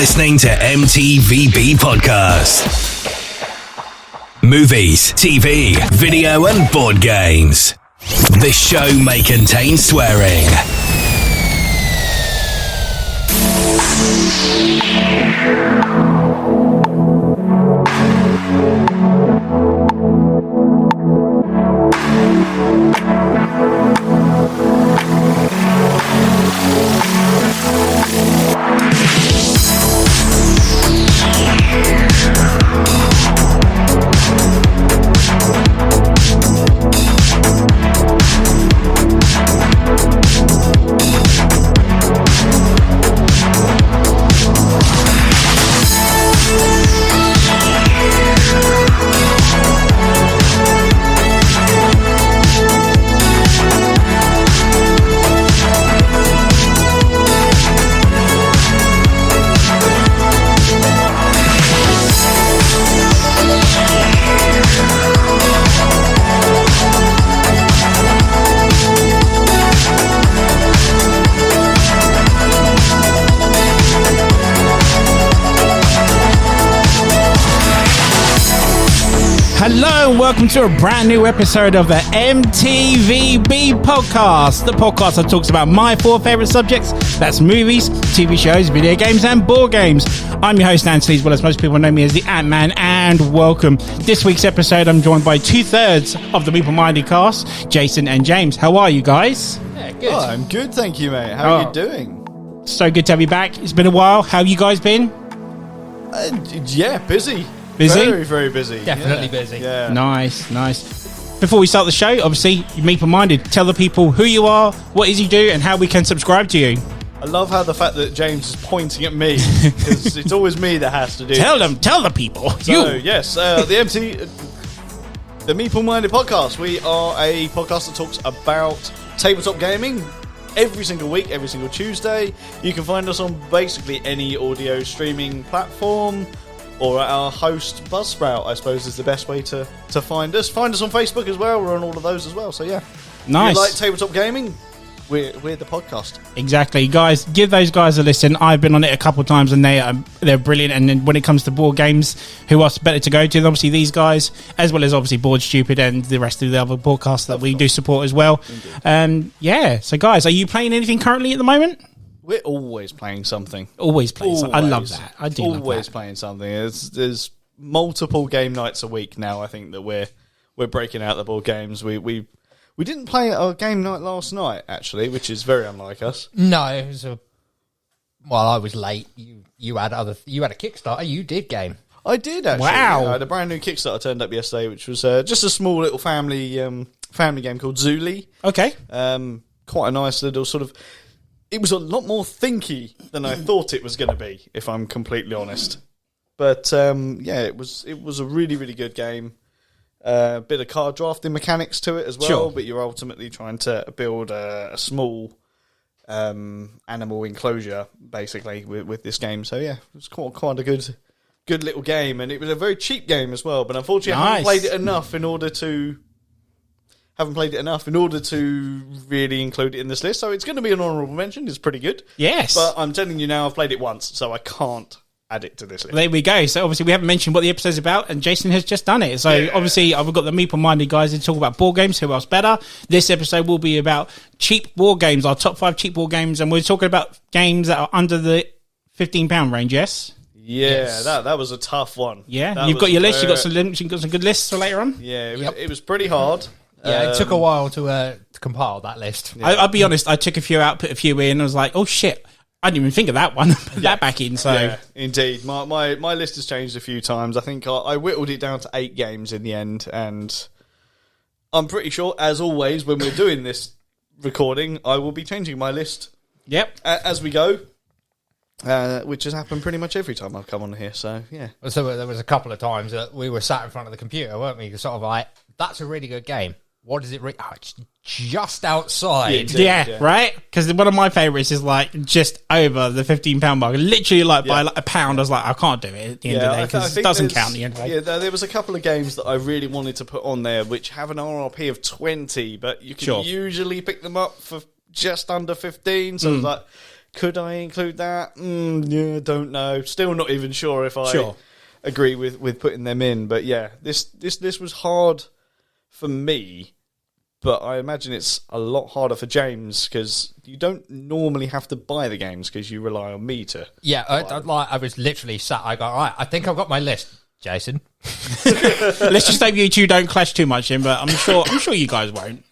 listening to M.T.V.B. Podcast. Movies, TV, video and board games. This show may contain swearing. Hello and welcome to a brand new episode of the M.T.V.B. podcast, the podcast that talks about my four favourite subjects, that's movies, TV shows, video games and board games. I'm your host Anthony, as well as most people know me as the Ant-Man, and welcome. This week's episode I'm joined by two-thirds of the Meeple Minded cast, Jason and James. How are you guys? Yeah, good. Oh, I'm good, thank you, mate. How are you doing? So good to have you back. It's been a while. How have you guys been? Yeah, busy. Busy? Very, very busy. Definitely busy. Yeah. Nice. Before we start the show, obviously, you're Meeple Minded. Tell the people who you are, what is you do, and how we can subscribe to you. I love how the fact that James is pointing at me, because it's always me that has to do Tell this. them, tell the people. So, yes, the Meeple Minded podcast. We are a podcast that talks about tabletop gaming every single week, every single Tuesday. You can find us on basically any audio streaming platform, or at our host Buzzsprout, I suppose, is the best way to find us. Find us on Facebook as well. We're on all of those as well. So yeah, Nice. If you like tabletop gaming, we're the podcast. Exactly, guys. Give those guys a listen. I've been on it a couple of times, and they're brilliant. And then when it comes to board games, who else better to go to? Obviously, these guys, as well as obviously Board Stupid and the rest of the other podcasts that we do support as well. Yeah. So, guys, are you playing anything currently at the moment? We're always playing something. Always playing something. I love that. I do love that. Always playing something. There's multiple game nights a week now. I think that we're breaking out the board games. We didn't play our game night last night actually, which is very unlike us. No, it was I was late. You had a Kickstarter. You did game. I did actually. Wow. I had a brand new Kickstarter turned up yesterday, which was just a small little family game called Zuli. Okay. Quite a nice little sort of. It was a lot more thinky than I thought it was going to be, if I'm completely honest. But it was a really, really good game. Bit of card drafting mechanics to it as well, Sure. But you're ultimately trying to build a small animal enclosure, basically, with this game. So yeah, it was quite a good little game, and it was a very cheap game as well. But unfortunately, I haven't played it enough in order to really include it in this list. So it's going to be an honourable mention. It's pretty good. Yes. But I'm telling you now, I've played it once, so I can't add it to this list. There we go. So obviously we haven't mentioned what the episode's about, and Jason has just done it. So obviously I've got the Meeple Minded guys to talk about board games. Who else better? This episode will be about cheap board games, our top 5 cheap board games, and we're talking about games that are under the £15 range. Yes. Yeah, Yes. that was a tough one. Yeah. That You've got was your list. You've very- got some good lists for later on. Yeah, Yep. it was pretty hard. Yeah, it took a while to compile that list. I'll be honest. I took a few out, put a few in. I was like, oh shit, I didn't even think of that one. Put that back in. So Yeah, indeed. My list has changed a few times. I think I whittled it down to 8 games in the end, and I'm pretty sure, as always, when we're doing this recording, I will be changing my list yep. as we go, which has happened pretty much every time I've come on here. So yeah, So there was a couple of times that we were sat in front of the computer, weren't we? Sort of like, that's a really good game. What does it read? Oh, it's just outside. Yeah, right? Because one of my favourites is like just over the £15 mark. Literally like by like a pound, I was like, I can't do it at the end of the day because it doesn't count at the end of the day. Yeah, there was a couple of games that I really wanted to put on there which have an RRP of 20, but you can usually pick them up for just under 15. So I was like, Could I include that? Yeah, don't know. Still not even sure if I Sure. agree with putting them in. But yeah, this was hard for me. But I imagine it's a lot harder for James because you don't normally have to buy the games because you rely on me to. Yeah, I was literally sat. I go, all right, I think I've got my list, Jason. Let's just hope you two don't clash too much in, but I'm sure you guys won't.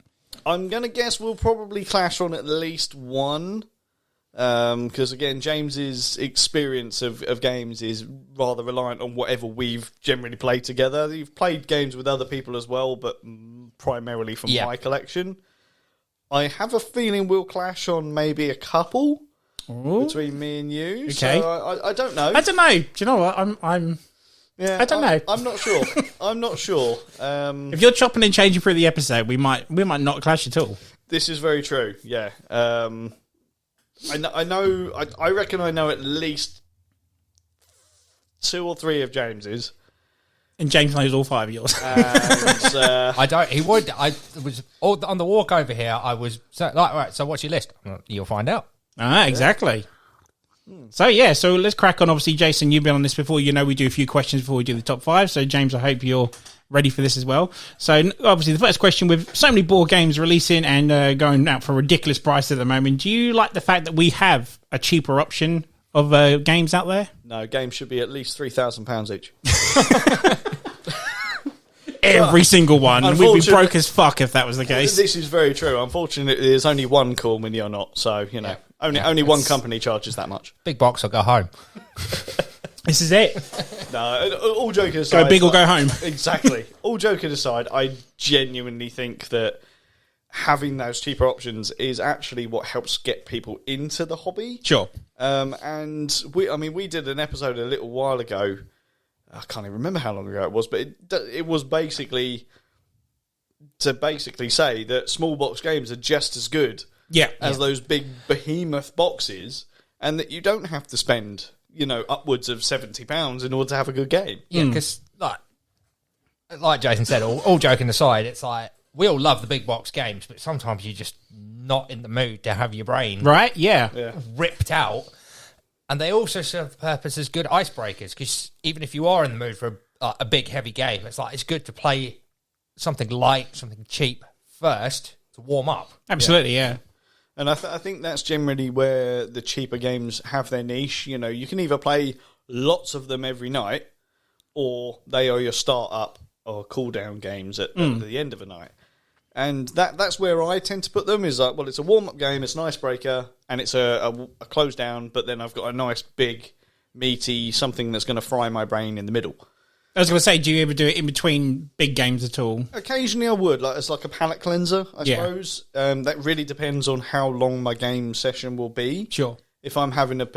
I'm going to guess we'll probably clash on at least one. Because again, James's experience of games is rather reliant on whatever we've generally played together. You've played games with other people as well, but primarily from my collection. I have a feeling we'll clash on maybe a couple between me and you. Okay. So I don't know. I don't know. Do you know what? I don't know. I'm not sure. I'm not sure. If you're chopping and changing through the episode, we might not clash at all. This is very true. Yeah. I reckon I know at least 2 or 3 of James's. And James knows all 5 of yours. And, I don't. He would. I was on the walk over here. I was like, right. So what's your list? You'll find out. Exactly. So let's crack on. Obviously, Jason, you've been on this before. You know we do a few questions before we do the top 5. So James, I hope you're ready for this as well. So obviously, the first question, with so many board games releasing and going out for ridiculous prices at the moment, do you like the fact that we have a cheaper option of games out there? No, games should be at least £3,000 each. Every single one. We'd be broke as fuck if that was the case. This is very true. Unfortunately, there's only one Cool Mini or not. So, only one company charges that much. Big box or go home. This is it. No, all joking aside. Go big or go home. Exactly. All joking aside, I genuinely think that having those cheaper options is actually what helps get people into the hobby. Sure. And we did an episode a little while ago. I can't even remember how long ago it was, but it was basically to say that small box games are just as good as those big behemoth boxes, and that you don't have to spend upwards of £70 in order to have a good game. Yeah, because like Jason said, all joking aside, it's like we all love the big box games, but sometimes you're just not in the mood to have your brain ripped out. And they also serve the purpose as good icebreakers, because even if you are in the mood for a big, heavy game, it's good to play something light, something cheap first to warm up. Absolutely, yeah. And I think that's generally where the cheaper games have their niche. You can either play lots of them every night, or they are your start-up or cool-down games at the end of a night. And that's where I tend to put them, is like, well, it's a warm-up game, it's an icebreaker, and it's a close-down, but then I've got a nice, big, meaty something that's going to fry my brain in the middle. I was going to say, do you ever do it in between big games at all? Occasionally I would. It's like a palate cleanser, I suppose. That really depends on how long my game session will be. Sure. If I'm having a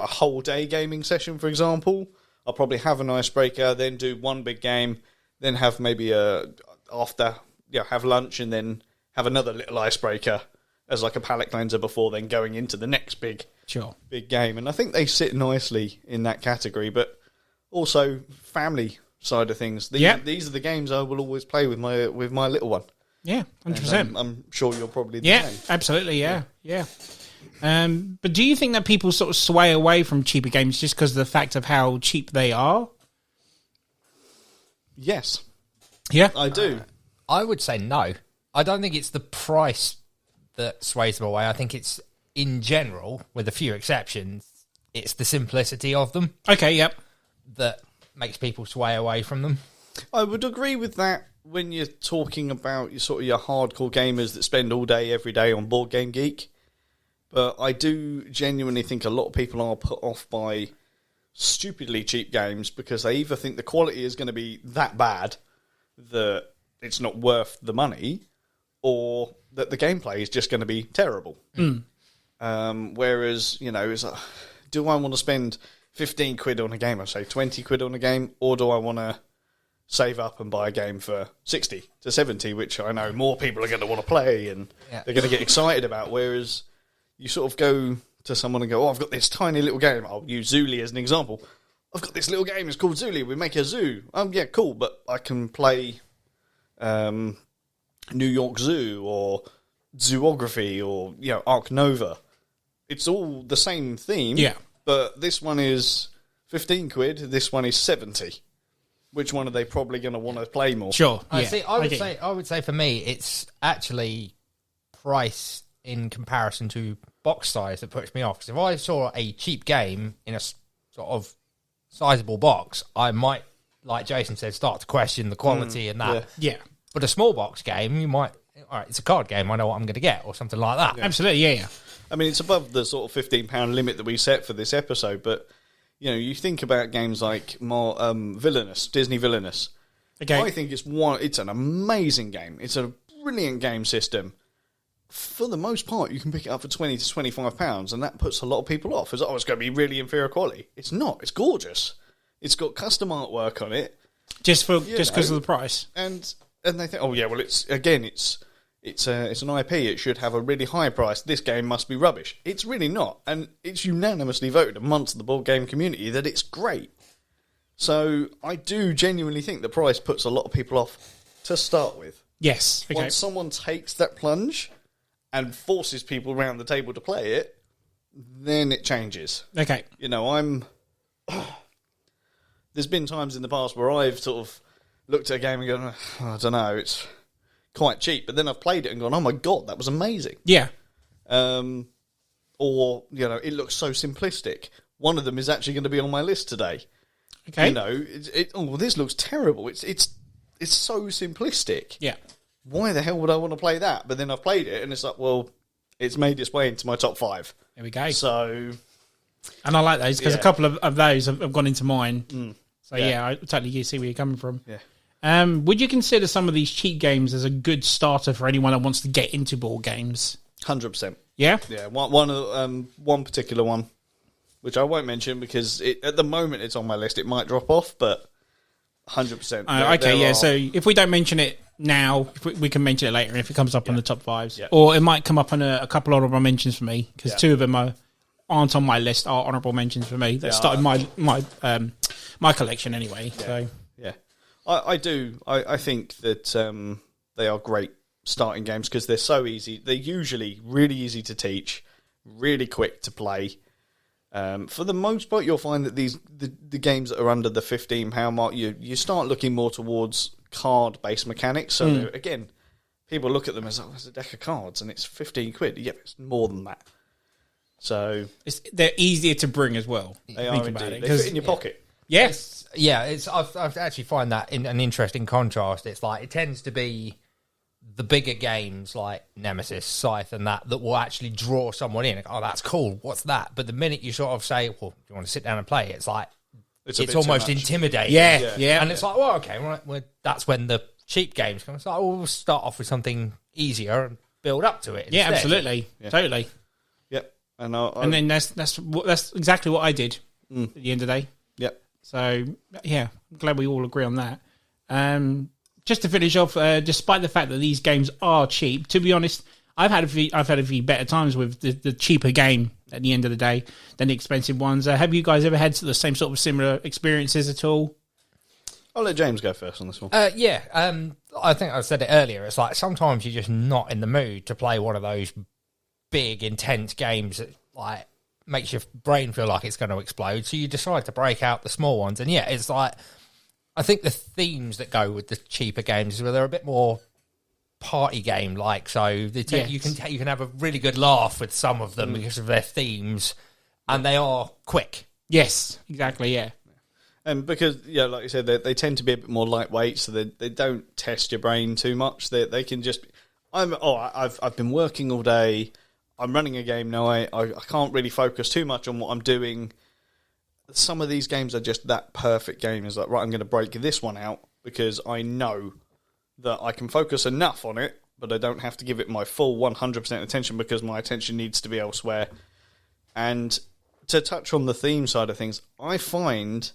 whole day gaming session, for example, I'll probably have an icebreaker, then do one big game, then have maybe have lunch, and then have another little icebreaker as like a palate cleanser before then going into the next big game. And I think they sit nicely in that category, but also family side of things. These are the games I will always play with my little one. Yeah, 100%. I'm sure you're probably the same. Absolutely, yeah. But do you think that people sort of sway away from cheaper games just because of the fact of how cheap they are? Yes. Yeah? I do. I would say no. I don't think it's the price that sways them away. I think it's, in general, with a few exceptions, it's the simplicity of them. Okay, yep. That makes people sway away from them. I would agree with that when you're talking about your hardcore gamers that spend all day, every day on Board Game Geek. But I do genuinely think a lot of people are put off by stupidly cheap games because they either think the quality is going to be that bad that it's not worth the money, or that the gameplay is just going to be terrible. Whereas, it's like, do I want to spend 15 quid on a game, or say 20 quid on a game, or do I want to save up and buy a game for 60 to 70, which I know more people are going to want to play and they're going to get excited about, whereas you sort of go to someone and go, I've got this tiny little game. I'll use Zuli as an example. I've got this little game, it's called Zuli, we make a zoo. Yeah, cool, but I can play New York Zoo or Zoography or Ark Nova. it's all the same theme. Yeah. But this one is 15 quid, this one is 70. Which one are they probably going to want to play more? Sure. I would say for me, it's actually price in comparison to box size that puts me off. Because if I saw a cheap game in a sort of sizable box, I might, like Jason said, start to question the quality and that. Yeah. But a small box game, you might, all right, it's a card game, I know what I'm going to get, or something like that. Yeah. Absolutely, yeah. I mean, it's above the sort of £15 limit that we set for this episode, but, you know, you think about games like more Disney Villainous. Okay. I think it's an amazing game. It's a brilliant game system. For the most part, you can pick it up for £20 to £25, and that puts a lot of people off. It's going to be really inferior quality. It's not. It's gorgeous. It's got custom artwork on it. Just because of the price. And they think, oh yeah, well it's an IP. It should have a really high price. This game must be rubbish. It's really not, and it's unanimously voted amongst the board game community that it's great. So I do genuinely think the price puts a lot of people off to start with. Yes. Okay. Once someone takes that plunge and forces people around the table to play it, then it changes. Okay. You know, there's been times in the past where I've sort of looked at a game and gone, I don't know, it's quite cheap. But then I've played it and gone, oh my God, that was amazing. Yeah. Or, you know, it looks so simplistic. One of them is actually going to be on my list today. Okay. You know, this looks terrible. It's so simplistic. Yeah. Why the hell would I want to play that? But then I've played it and it's like, well, it's made its way into my top 5. There we go. So... And I like those because a couple of those have gone into mine. So Yeah. I totally see where you're coming from. Yeah. Would you consider some of these cheap games as a good starter for anyone that wants to get into board games? 100%. Yeah? Yeah, one particular one, which I won't mention because at the moment it's on my list. It might drop off, but 100%. Okay, yeah. So if we don't mention it now, we can mention it later if it comes up on the top 5s. Yeah. Or it might come up on a couple honourable mentions for me because 2 of them aren't on my list, are honourable mentions for me. That started my collection anyway. Yeah. So yeah, I do. I think that they are great starting games because they're so easy. They're usually really easy to teach, really quick to play. For the most part, you'll find that the games that are under the £15 mark, you start looking more towards card-based mechanics. So again, people look at them as, oh, it's a deck of cards and it's 15 quid. Yeah, it's more than that. So they're easier to bring as well. They are indeed. They fit in your pocket. Yes. I've actually find that an interesting contrast. It's like it tends to be the bigger games like Nemesis, Scythe, and that will actually draw someone in. Oh, that's cool. What's that? But the minute you sort of say, "Well, do you want to sit down and play?" It's like it's almost intimidating. Yeah. And it's like, well, okay, right. Well, that's when the cheap games come. It's like, we'll start off with something easier and build up to it. Yeah, absolutely, totally. Yep. And then that's exactly what I did at the end of the day. Yep. So yeah, I'm glad we all agree on that. Just to finish off, despite the fact that these games are cheap, to be honest, I've had a few better times with the cheaper game at the end of the day than the expensive ones. Have you guys ever had the same sort of similar experiences at all? I'll let James go first on this one. I think I said it earlier. It's like sometimes you're just not in the mood to play one of those big, intense games that like makes your brain feel like it's going to explode. So you decide to break out the small ones, and it's like I think the themes that go with the cheaper games is where they're a bit more party game like. So you can have a really good laugh with some of them because of their themes, and they are quick. Yes, exactly. Yeah. And because, like you said, they tend to be a bit more lightweight, so they don't test your brain too much. They can just... I've been working all day. I'm running a game now. I can't really focus too much on what I'm doing. Some of these games are just that perfect game. It's like, right, I'm going to break this one out because I know that I can focus enough on it, but I don't have to give it my full 100% attention because my attention needs to be elsewhere. And to touch on the theme side of things, I find...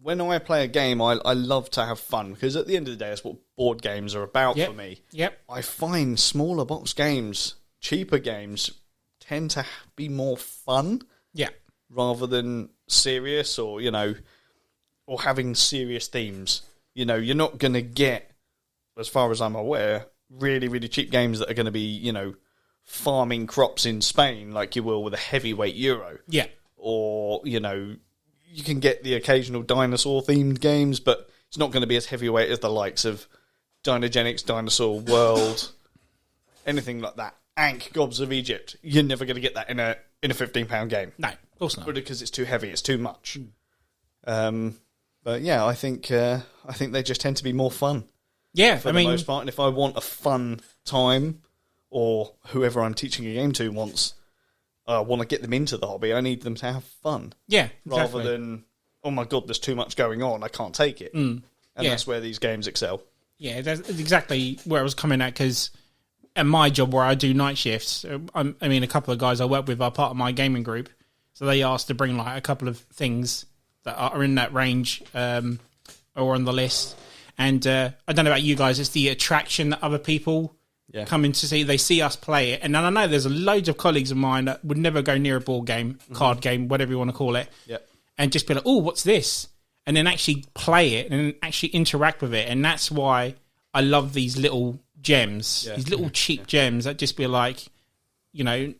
when I play a game, I love to have fun because at the end of the day, that's what board games are about for me. Yep. I find smaller box games, cheaper games, tend to be more fun. Yeah. Rather than serious or having serious themes. You're not going to get, as far as I'm aware, really, really cheap games that are going to be, farming crops in Spain like you will with a heavyweight Euro. Yeah. Or, you know, you can get the occasional dinosaur-themed games, but it's not going to be as heavyweight as the likes of Dinogenix, Dinosaur World, anything like that. Ankh, Gobs of Egypt. You're never going to get that in a £15 game. No, of course not. But because it's too heavy, it's too much. But yeah, I think they just tend to be more fun. Yeah, for the most part. And if I want a fun time, or whoever I'm teaching a game to want to get them into the hobby, I need them to have fun. Yeah, exactly. Rather than, oh my god, there's too much going on, I can't take it. And that's where these games excel. Yeah, that's exactly where I was coming at, because at my job where I do night shifts, I mean, a couple of guys I work with are part of my gaming group, so they asked to bring like a couple of things that are in that range or on the list. And I don't know about you guys, it's the attraction that other people come in to see. They see us play it. And then I know there's loads of colleagues of mine that would never go near a board game, card game, whatever you want to call it, and just be like, oh, what's this? And then actually play it and actually interact with it. And that's why I love these little gems, these little cheap gems that just be like, you know,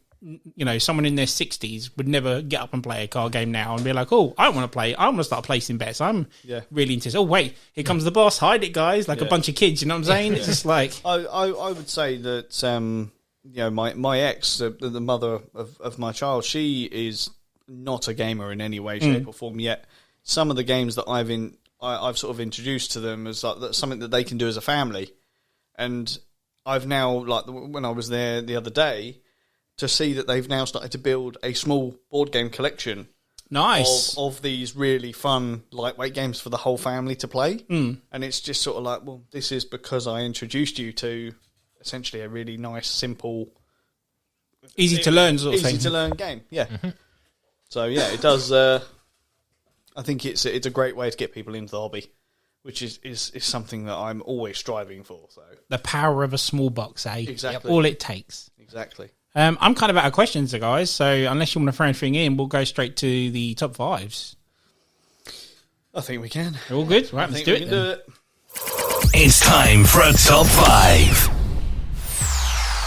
someone in their 60s would never get up and play a card game now and be like, oh, I want to play. I want to start placing bets. I'm really into this. Oh, wait, here comes the boss. Hide it, guys. Like a bunch of kids, you know what I'm saying? It's just like... I would say that, you know, my ex, the mother of my child, she is not a gamer in any way, shape or form yet. Some of the games that I've sort of introduced to them as like, that's something that they can do as a family. And I've now, like when I was there the other day, to see that they've now started to build a small board game collection. Nice. Of these really fun, lightweight games for the whole family to play. And it's just sort of like, well, this is because I introduced you to essentially a really nice, simple... Easy to learn sort of thing. Easy to learn game, yeah. So, yeah, it does... I think it's a great way to get people into the hobby, which is something that I'm always striving for. So the power of a small box, eh? Exactly. All it takes. Exactly. I'm kind of out of questions, guys, so unless you want to throw anything in, we'll go straight to the top fives. I think we can. All good? Right, let's do it. Do it. It's time for a top five.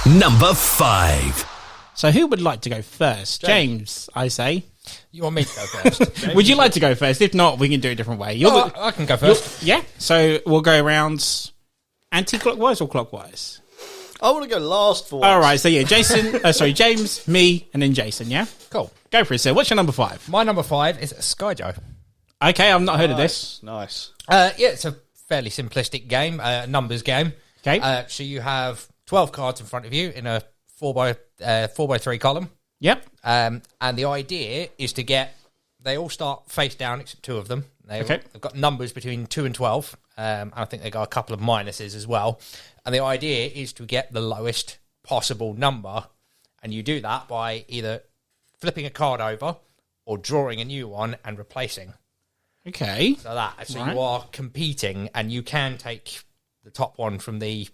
Number 5. So who would like to go first? James, I say. You want me to go first? Would you like to go first? If not, we can do it a different way. I can go first. Yeah, so we'll go around anti-clockwise or clockwise? I want to go last for once. All right, so yeah, James, me, and then Jason, yeah? Cool. Go for it, sir. What's your number 5? My number 5 is Skyjo. Okay, I've not heard of this. Nice. Yeah, it's a fairly simplistic game, numbers game. Okay. So you have 12 cards in front of you in a 4x3 column. Yep. And the idea is to get... They all start face down, except 2 of them. They've got numbers between 2 and 12. And I think they got a couple of minuses as well. And the idea is to get the lowest possible number. And you do that by either flipping a card over or drawing a new one and replacing. Okay. So you are competing, and you can take the top one from the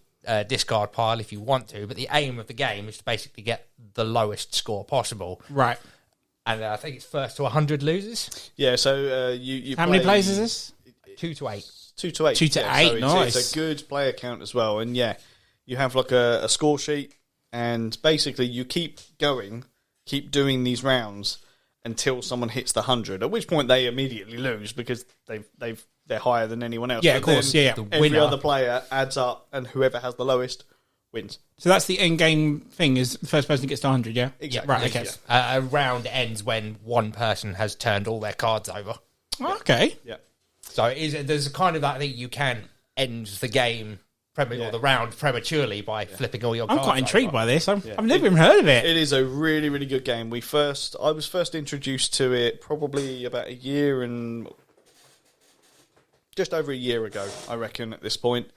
discard pile if you want to. But the aim of the game is to basically get the lowest score possible. Right. And I think it's first to 100 loses. Yeah, so you How many players is this? 2 to 8. 2 to 8. 2 to 8, so nice. It's a good player count as well. And yeah, you have like a score sheet, and basically you keep going, keep doing these rounds until someone hits the 100, at which point they immediately lose because they're higher than anyone else. Yeah, But of course, then yeah. Every other player adds up, and whoever has the lowest wins. So that's the end game thing, is the first person gets to 100, yeah? Exactly. Right, okay. A round ends when one person has turned all their cards over. Okay. Yeah. So there's a kind of that thing you can end the game or the round prematurely by flipping all your cards. I'm quite intrigued over. by this. I've never even heard of it. It is a really, really good game. I was first introduced to it probably about a year and just over a year ago, I reckon, at this point.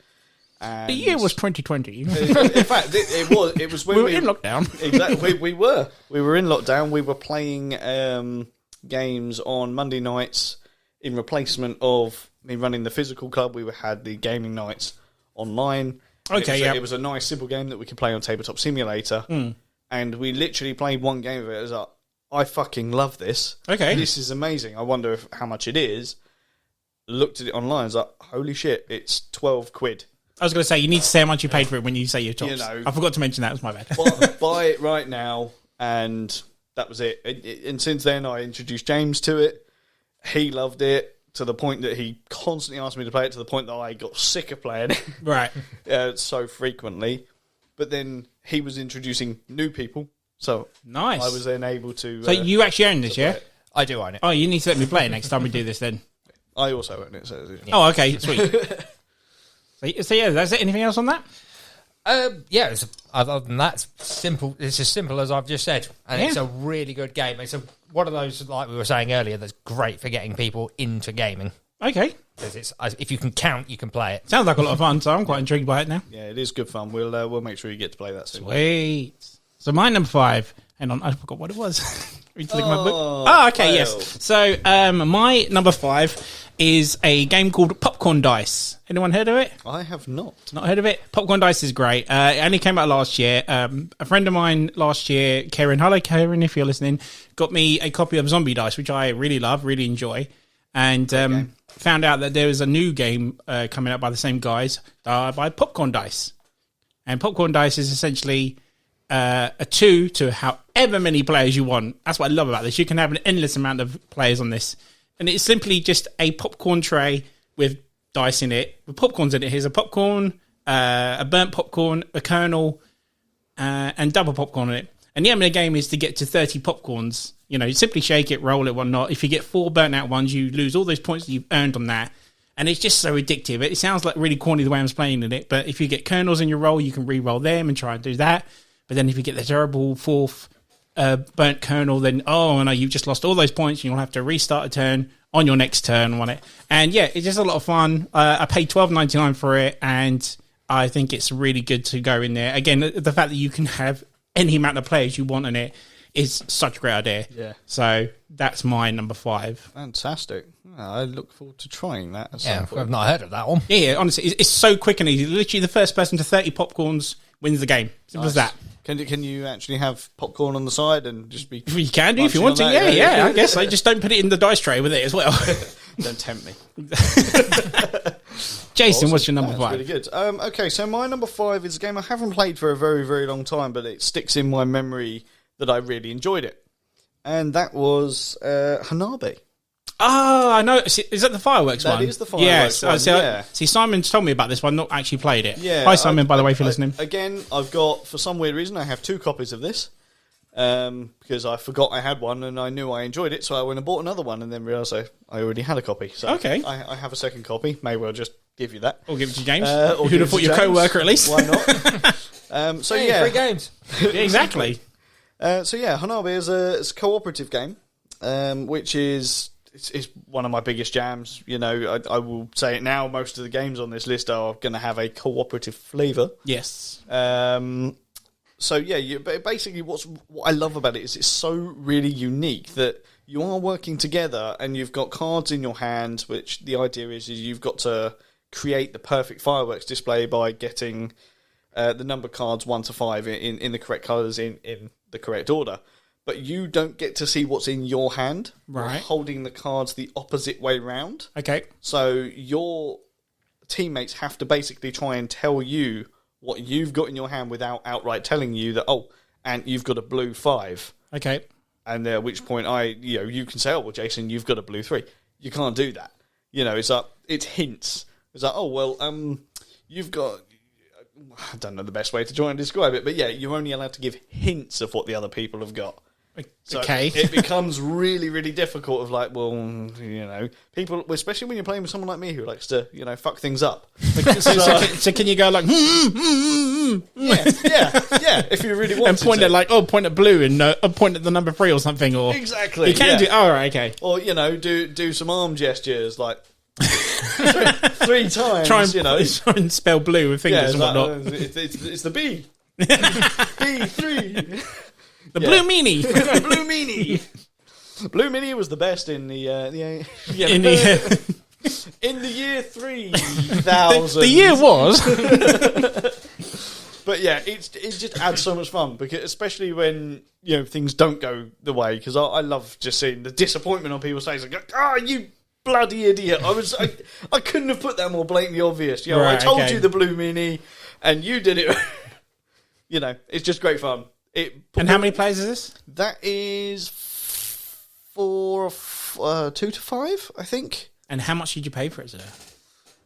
And the year was 2020. In fact, it was when we were in lockdown. Exactly, we were in lockdown. We were playing games on Monday nights in replacement of me running the physical club. We had the gaming nights online. Okay, It was a nice, simple game that we could play on Tabletop Simulator. And we literally played one game of it. It was like, I fucking love this. Okay. This is amazing. I wonder how much it is. Looked at it online. I was like, holy shit, it's 12 quid. I was going to say, you need to say how much you paid for it when you say your tops. You know, I forgot to mention that. It was my bad. Buy it right now, and that was it. And since then, I introduced James to it. He loved it to the point that he constantly asked me to play it, to the point that I got sick of playing it. Right. So frequently. But then he was introducing new people, so nice. I was then able to... So you actually own this, yeah? I do own it. Oh, you need to let me play it next time we do this then. I also own it. So, yeah. Oh, okay, sweet. So yeah, that's it. Anything else on that? Yeah, other than that, it's simple. It's as simple as I've just said, and it's a really good game. It's one of those, like we were saying earlier, that's great for getting people into gaming. Okay. Because if you can count, you can play it. Sounds like a lot of fun, so I'm quite intrigued by it now. Yeah, it is good fun. We'll make sure you get to play that soon. Sweet. So my number 5. Hang on, I forgot what it was. Read my book. Oh, okay, yes. So my number 5 is a game called Popcorn Dice. Anyone heard of it? I have not. Not heard of it? Popcorn Dice is great. It only came out last year. A friend of mine last year, Karen, hello Karen, if you're listening, got me a copy of Zombie Dice, which I really love, really enjoy. And found out that there was a new game coming out by the same guys, by Popcorn Dice. And Popcorn Dice is essentially a 2 to however many players you want. That's what I love about this. You can have an endless amount of players on this. And it's simply just a popcorn tray with dice in it, with popcorns in it. Here's a popcorn, a burnt popcorn, a kernel, and double popcorn in it. And the aim of the game is to get to 30 popcorns. You know, you simply shake it, roll it, whatnot. If you get 4 burnt out ones, you lose all those points that you've earned on that. And it's just so addictive. It sounds like really corny the way I'm playing in it, but if you get kernels in your roll, you can re-roll them and try and do that. But then if you get the terrible 4th burnt kernel, then, oh no, you've just lost all those points. You'll have to restart a turn on your next turn on it. And yeah, it's just a lot of fun. I paid $12.99 for it, and I think it's really good to go in there. Again, the fact that you can have any amount of players you want in it is such a great idea. Yeah. So that's my number 5. Fantastic. I look forward to trying that. I've not heard of that one. Yeah, honestly, it's so quick and easy. Literally, the first person to 30 popcorns wins the game. Simple as that. Can you actually have popcorn on the side and just be... You can do if you want to, yeah. I guess. Just don't put it in the dice tray with it as well. Don't tempt me. Jason, what's your number 5? Really good. Okay, so my number 5 is a game I haven't played for a very, very long time, but it sticks in my memory that I really enjoyed it. And that was Hanabi. Oh, I know. Is that the fireworks one? That is the fireworks one, yeah. See, Simon's told me about this, but I've not actually played it. Yeah, Hi, Simon, by the way, for listening. Again, I've got, for some weird reason, I have 2 copies of this. Because I forgot I had one and I knew I enjoyed it, so I went and bought another one and then realised I already had a copy. So okay. I have a second copy. May well just give you that. Or give it to James. Who'd have thought your co-worker at least? Why not? Free games. Yeah, exactly. Hanabi is a cooperative game, which is it's one of my biggest jams. You know, I will say it now. Most of the games on this list are going to have a cooperative flavour. Yes. Basically, what I love about it is it's so really unique that you are working together and you've got cards in your hand, which the idea is you've got to create the perfect fireworks display by getting the number cards 1 to 5 in the correct colours in the correct order. But you don't get to see what's in your hand. Right. You're holding the cards the opposite way round. Okay. So your teammates have to basically try and tell you what you've got in your hand without outright telling you that, and you've got a blue 5. Okay. And at which point you can say, Jason, you've got a blue 3. You can't do that. You know, it's hints. It's like, you've got... I don't know the best way to try and describe it, but yeah, you're only allowed to give hints of what the other people have got. So okay. It becomes really, really difficult of people, especially when you're playing with someone like me who likes to, fuck things up. So can you go like, yeah, if you really want and point at point at blue and point at the number 3 or something, or exactly. You can do. Oh, right, okay. Or do some arm gestures like 3 times. Try and spell blue with fingers and whatnot. It's the B. B3. The Blue Meanie. Blue Meanie. Blue Meanie was the best in the year 3000. The year was. But yeah, it just adds so much fun, because especially when things don't go the way. Because I love just seeing the disappointment on people's faces. Like, you bloody idiot. I couldn't have put that more blatantly obvious. You know, I told you the Blue Mini, and you did it. You know, it's just great fun. And how many players is this? That is 2 to 5, I think. And how much did you pay for it, sir?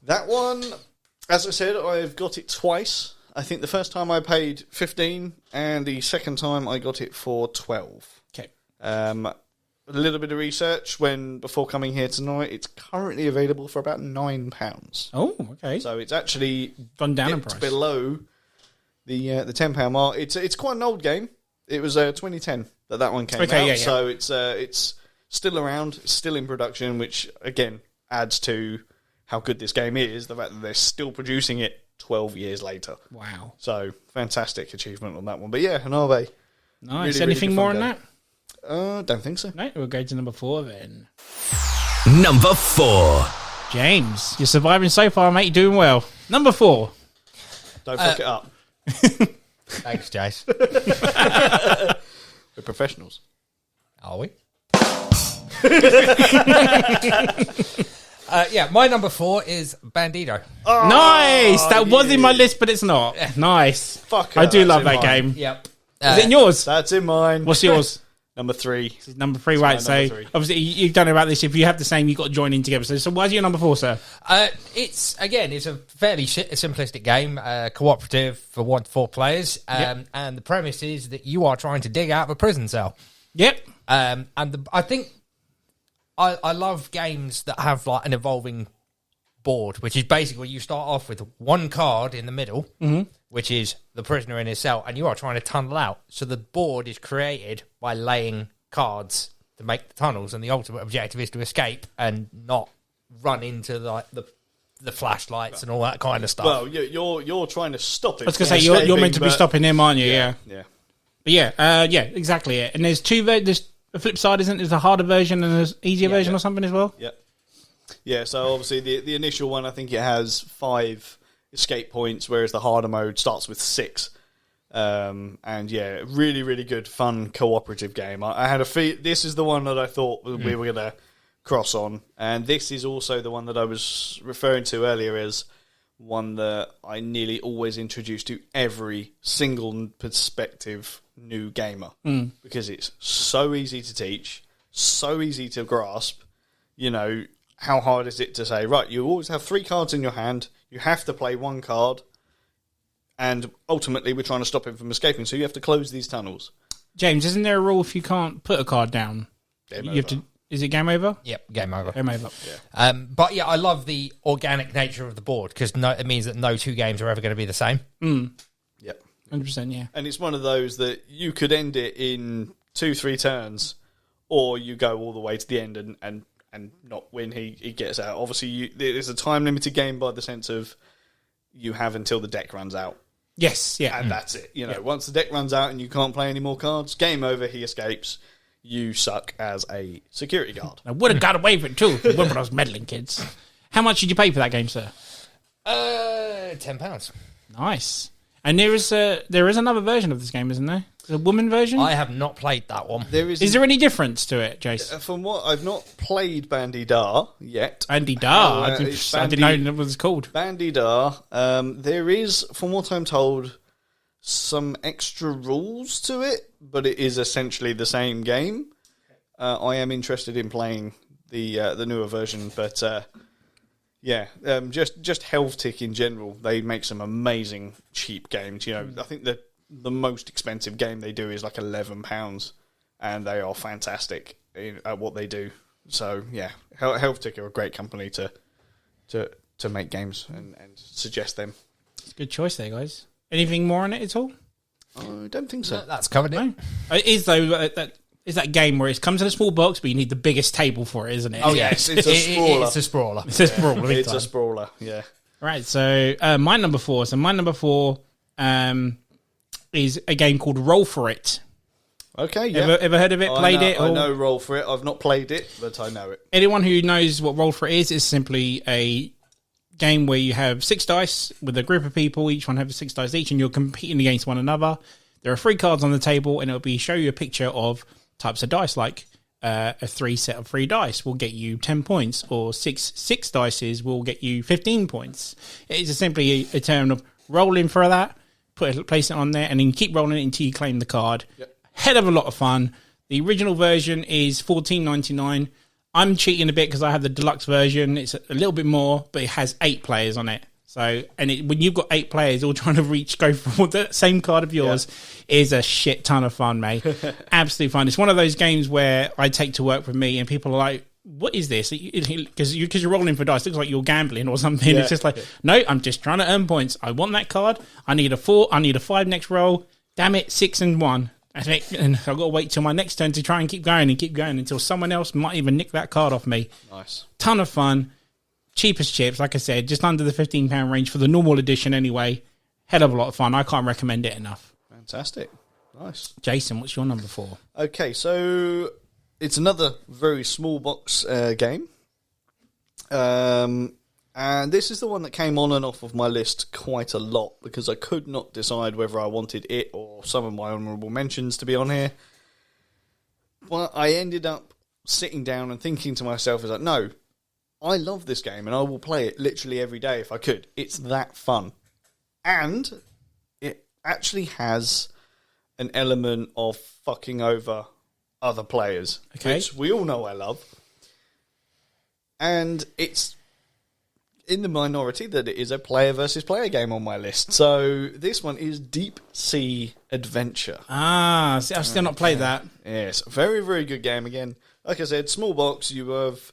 That one, as I said, I've got it twice. I think the first time I paid 15, and the second time I got it for 12. Okay. A little bit of research before coming here tonight. It's currently available for about £9. Oh, okay. So it's actually gone down in price, below the £10 mark. It's quite an old game. It was 2010 that one came out. Yeah. So it's still around, still in production, which again adds to how good this game is. The fact that they're still producing it 12 years later. Wow. So fantastic achievement on that one. But yeah, an RV. Nice. Really, anything more on that? Don't think so. No, we'll go to number 4 then. Number 4. James, you're surviving so far, mate. You're doing well. Number 4. Don't fuck it up. Thanks, Jace. We're professionals. Are we? My number 4 is Bandito. Oh, nice! That was in my list, but it's not. Nice. Fuck I do love that game. Yep. Is it in yours? That's in mine. What's yours? Number 3. This is number 3, right? So, obviously, you've done about this. If you have the same, you've got to join in together. So why is your number 4, sir? It's a fairly simplistic game, cooperative for 1 to 4 players. And the premise is that you are trying to dig out of a prison cell. Yep. I think I love games that have like an evolving board, which is basically you start off with 1 card in the middle, which is the prisoner in his cell, and you are trying to tunnel out. So the board is created by laying cards to make the tunnels, and the ultimate objective is to escape and not run into the flashlights and all that kind of stuff. Well, you're trying to stop it. I was going to say you're meant to be stopping him, aren't you? Yeah. But exactly it. And there's there's a flip side, isn't there? There's a harder version and an easier version or something as well? Yeah. Yeah, so obviously the initial one, I think it has 5 escape points, whereas the harder mode starts with 6. And yeah, really, really good, fun, cooperative game. I had this is the one that I thought we were going to cross on. And this is also the one that I was referring to earlier as one that I nearly always introduce to every single prospective new gamer. Because it's so easy to teach, so easy to grasp. You know, how hard is it to say, right, you always have 3 cards in your hand, you have to play 1 card, and ultimately we're trying to stop him from escaping, so you have to close these tunnels. James, isn't there a rule if you can't put a card down? Game over. Is it game over? Yep, game over. Game over. Yeah. But yeah, I love the organic nature of the board, because it means that no 2 games are ever going to be the same. Yep. 100%, yeah. And it's one of those that you could end it in 2-3 turns, or you go all the way to the end and not win, he gets out. Obviously, it's a time-limited game by the sense of you have until the deck runs out. Yes, yeah. And that's it. You know, once the deck runs out and you can't play any more cards, game over, he escapes. You suck as a security guard. I would have got away with it too if it weren't for those meddling kids. How much did you pay for that game, sir? £10. Nice. And there is another version of this game, isn't there? The woman version? I have not played that one. Is there any difference to it, Jace? From what I've not played Bandidar yet. Bandidar? I didn't know what it's called. Bandidar. There is, from what I'm told, some extra rules to it, but it is essentially the same game. I am interested in playing the newer version, but just Helvetic in general, they make some amazing cheap games. You know, I think the most expensive game they do is like £11, and they are fantastic at what they do. So yeah, Helvetic are a great company to make games and suggest them. It's a good choice there, guys. Anything more on it at all? I don't think so. No, that's covered it. It is though. That game where it comes in a small box, but you need the biggest table for it, isn't it? Oh yes, it's a sprawler. It's a sprawler. It's a sprawler. It's a sprawler. Yeah. Right. So my number 4. So my number 4 is a game called Roll For It. Okay. Yeah. Ever heard of it? Played it? I know Roll For It. I've not played it, but I know it. Anyone who knows what Roll For It is simply a game where you have 6 dice with a group of people. Each one has 6 dice each, and you're competing against one another. There are 3 cards on the table, and it'll show you a picture of types of dice like a 3 set of 3 dice will get you 10 points, or six dices will get you 15 points. It is simply a term of rolling for that, place it on there, and then you keep rolling it until you claim the card. Yep. Hell of a lot of fun. The original version is $14.99. I'm cheating a bit because I have the deluxe version. It's a little bit more, but it has 8 players on it. So, when you've got 8 players all trying to go for the same card of yours, is a shit ton of fun, mate. Absolutely fun. It's one of those games where I take to work with me, and people are like, "What is this?" Because you're rolling for dice. It looks like you're gambling or something. It's just like, no, I'm just trying to earn points. I want that card. I need a 4. I need a 5 next roll. Damn it, 6 and 1. And I've got to wait till my next turn to try and keep going until someone else might even nick that card off me. Nice. Ton of fun. Cheap as chips, like I said, just under the £15 range for the normal edition anyway. Hell of a lot of fun. I can't recommend it enough. Fantastic. Nice. Jason, what's your number 4? Okay, so it's another very small box game. And this is the one that came on and off of my list quite a lot because I could not decide whether I wanted it or some of my honourable mentions to be on here. Well, I ended up sitting down and thinking to myself, no, I love this game and I will play it literally every day if I could. It's that fun. And it actually has an element of fucking over other players, which we all know I love. And it's in the minority that it is a player versus player game on my list. So this one is Deep Sea Adventure. I've still not played that. Yes, very, very good game again. Like I said, small box, you have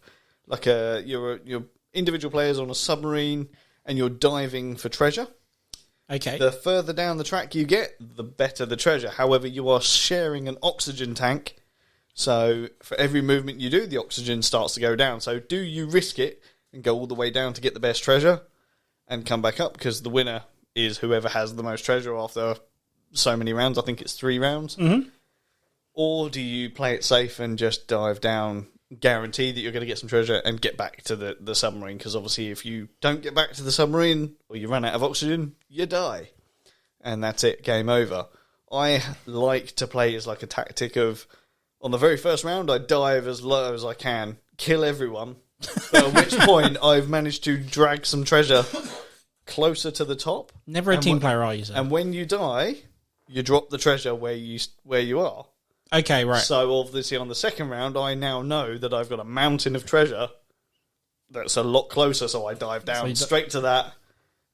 you're individual players on a submarine and you're diving for treasure. Okay. The further down the track you get, the better the treasure. However, you are sharing an oxygen tank. So for every movement you do, the oxygen starts to go down. So do you risk it and go all the way down to get the best treasure and come back up? Because the winner is whoever has the most treasure after so many rounds. I think it's 3 rounds. Mm-hmm. Or do you play it safe and just dive down, guarantee that you're going to get some treasure and get back to the submarine? Because obviously if you don't get back to the submarine or you run out of oxygen, you die. And that's it, game over. I like to play as like a tactic of, on the very first round, I dive as low as I can, kill everyone, at which point I've managed to drag some treasure closer to the top. Never a team player, are you, sir? And when you die, you drop the treasure where you are. Okay, right. So obviously on the second round, I now know that I've got a mountain of treasure that's a lot closer, so I dive down straight to that.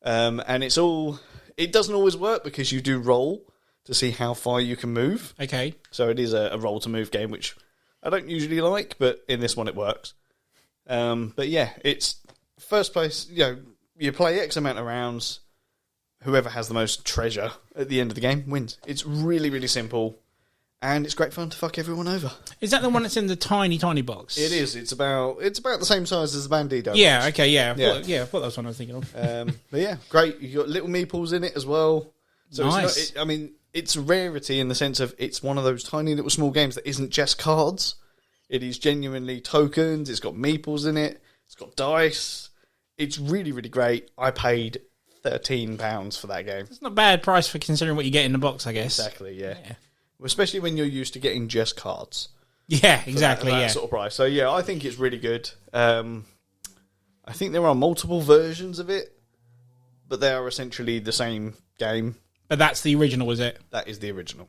And it doesn't always work because you do roll to see how far you can move. Okay. So it is a roll to move game, which I don't usually like, but in this one it works. But yeah, it's first place, you play X amount of rounds, whoever has the most treasure at the end of the game wins. It's really, really simple. And it's great fun to fuck everyone over. Is that the one that's in the tiny, tiny box? It is. It's about the same size as the Bandido. Yeah, box. okay, yeah. I thought that was one I was thinking of. But yeah, great. You've got little meeples in it as well. So nice. It's a rarity in the sense of it's one of those tiny little small games that isn't just cards. It is genuinely tokens. It's got meeples in it. It's got dice. It's really, really great. I paid £13 for that game. It's not a bad price for considering what you get in the box, I guess. Exactly, yeah. Especially when you're used to getting just cards. Yeah, exactly, that sort of price. So yeah, I think it's really good. I think there are multiple versions of it, but they are essentially the same game. But that's the original, is it? That is the original.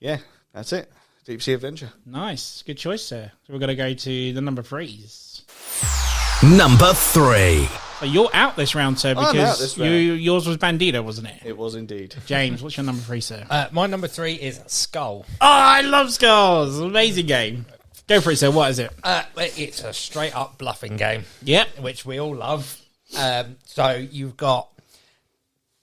Yeah, that's it. Deep Sea Adventure. Nice. Good choice, sir. So we're going to go to the number 3s. Number 3. So you're out this round, sir, because I'm out this round. Yours was Bandito, wasn't it? It was indeed. James, what's your number 3, sir? My number 3 is Skull. Oh, I love Skulls. Amazing game. Go for it, sir. What is it? It's a straight up bluffing game. Yep. Which we all love. So you've got...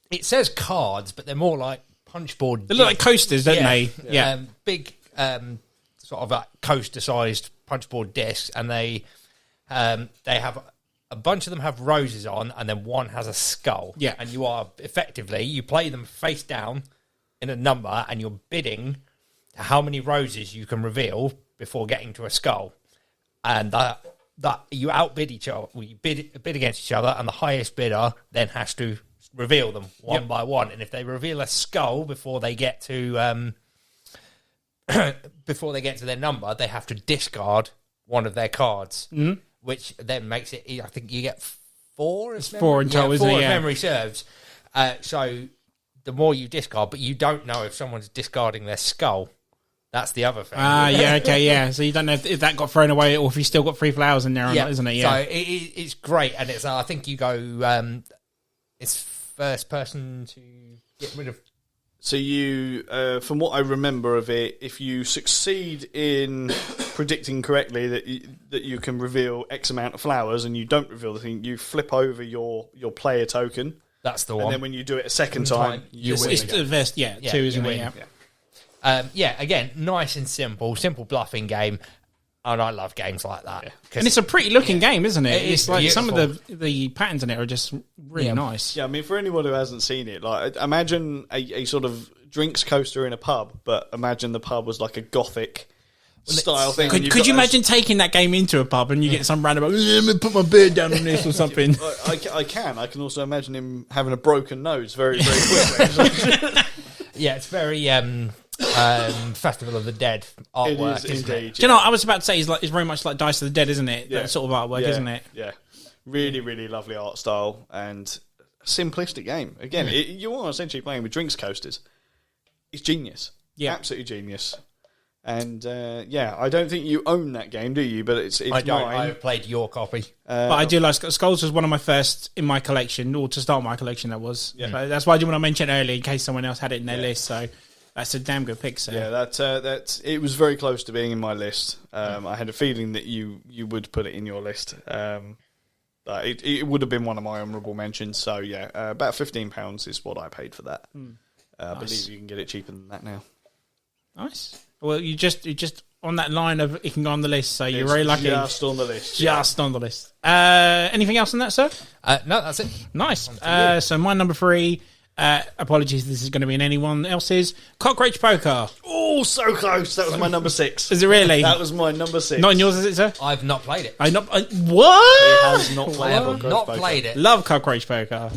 It says cards, but they're more like punchboard. They look like coasters, don't they? Yeah. Big, sort of like coaster-sized punchboard discs, and they have... A bunch of them have roses on, and then one has a skull. Yeah. And you play them face down in a number, and you're bidding how many roses you can reveal before getting to a skull. And that you outbid each other. You bid against each other, and the highest bidder then has to reveal them one by one. And if they reveal a skull before they get to before they get to their number, they have to discard one of their cards, which then makes it. I think you get 4. It's 4 in total, isn't it? If memory serves. So the more you discard, but you don't know if someone's discarding their skull. That's the other thing. Okay. So you don't know if that got thrown away or if you still got 3 flowers in there or not, isn't it? Yeah. So it's great, and it's. I think you go. It's first person to get rid of. So you, from what I remember of it, if you succeed in predicting correctly that you can reveal X amount of flowers, and you don't reveal the thing, you flip over your player token. That's the one. And then when you do it a second time, you win. It's the best, 2, isn't it? Yeah. Again, nice and simple bluffing game, and I love games like that. Yeah. And it's a pretty looking game, isn't it? It's like beautiful. some of the patterns in it are just really nice. Yeah, I mean, for anyone who hasn't seen it, like imagine a sort of drinks coaster in a pub, but imagine the pub was like a gothic style thing. Could you imagine taking that game into a pub and you get some random, let me put my beard down on this or something? I can also imagine him having a broken nose very, very quickly. Yeah, it's very Festival of the Dead artwork. It is indeed. Do you know what I was about to say? It's very much like Dice of the Dead, isn't it? That sort of artwork, isn't it? Yeah. Really, really lovely art style and simplistic game. Again, you are essentially playing with drinks coasters. It's genius. Yeah. Absolutely genius. And, I don't think you own that game, do you? But it's I don't. mine. I've played your copy. But I do like Skulls was one of my first in my collection, or to start my collection, that was. Yeah. So that's why I didn't want to mention it earlier in case someone else had it in their list. So that's a damn good pick, sir. Yeah, that it was very close to being in my list. I had a feeling that you would put it in your list. It would have been one of my honourable mentions. So, about £15 is what I paid for that. I believe you can get it cheaper than that now. Nice. Well, you just on that line of it can go on the list, so you're very lucky. Just on the list. Just on the list. Anything else on that, sir? No, that's it. Nice. So my number 3. Apologies, this is going to be in anyone else's. Cockroach Poker. Oh, so close. That was my number 6. Is it really? That was my number 6. Not in yours, is it, sir? I've not played it. What? He has not played I've not played it. Love Cockroach Poker.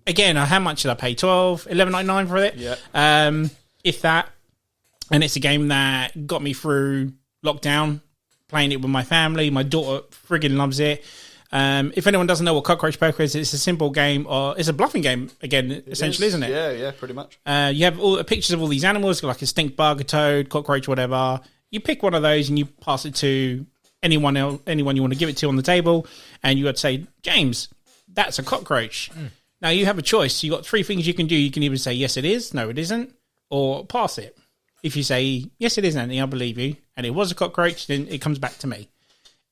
Again, how much did I pay? $11.99 for it? Yeah. If that. And it's a game that got me through lockdown, playing it with my family. My daughter friggin' loves it. If anyone doesn't know what Cockroach Poker is, it's a simple game, or it's a bluffing game, again, essentially, isn't it? Yeah, pretty much. You have all the pictures of all these animals, like a stink bug, a toad, cockroach, whatever. You pick one of those and you pass it to anyone you want to give it to on the table, and you would say, James, that's a cockroach. Now, you have a choice. You've got 3 things you can do. You can either say, yes, it is, no, it isn't, or pass it. If you say, yes, it is, Anthony, I believe you, and it was a cockroach, then it comes back to me.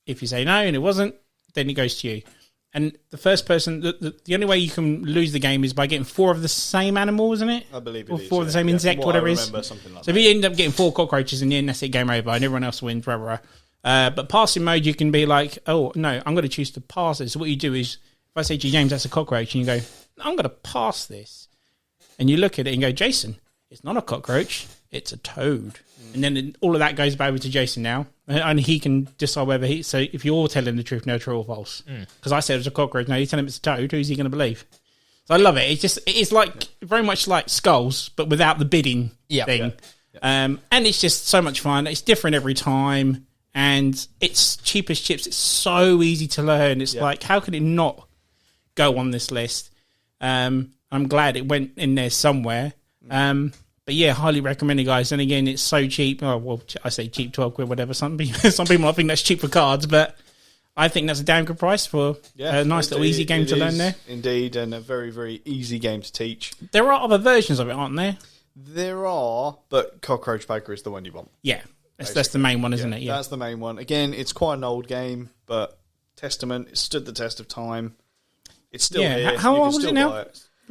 If you say no, and it wasn't, then it goes to you. And the first person, the only way you can lose the game is by getting 4 of the same animal, isn't it? I believe it or is. 4 of the same insect, whatever it is. Something like so if you end up getting 4 cockroaches in the end, that's it, game over, and everyone else wins, rah. But passing mode, you can be like, oh, no, I'm going to choose to pass it. So what you do is, if I say to you, James, that's a cockroach, and you go, I'm going to pass this. And you look at it and go, Jason, it's not a cockroach, it's a toad. And then all of that goes back over to Jason now, and he can decide whether so if you're telling the truth, no, true or false. Because I said it was a cockroach, no, you tell him it's a toad, who's he going to believe? So I love it. It's like very much like Skulls, but without the bidding thing. Yeah. And it's just so much fun. It's different every time, and it's cheap as chips. It's so easy to learn. It's like, how could it not go on this list? I'm glad it went in there somewhere. But yeah, highly recommend it, guys. And again, it's so cheap. Oh, well, I say cheap, 12 quid, whatever. Some people might think that's cheap for cards, but I think that's a damn good price for a nice little easy game to learn there. Indeed, and a very, very easy game to teach. There are other versions of it, aren't there? There are, but Cockroach Poker is the one you want. Yeah, that's the main one, isn't it? Yeah, that's the main one. Again, it's quite an old game, but Testament, it stood the test of time. It's still here. How old is it now?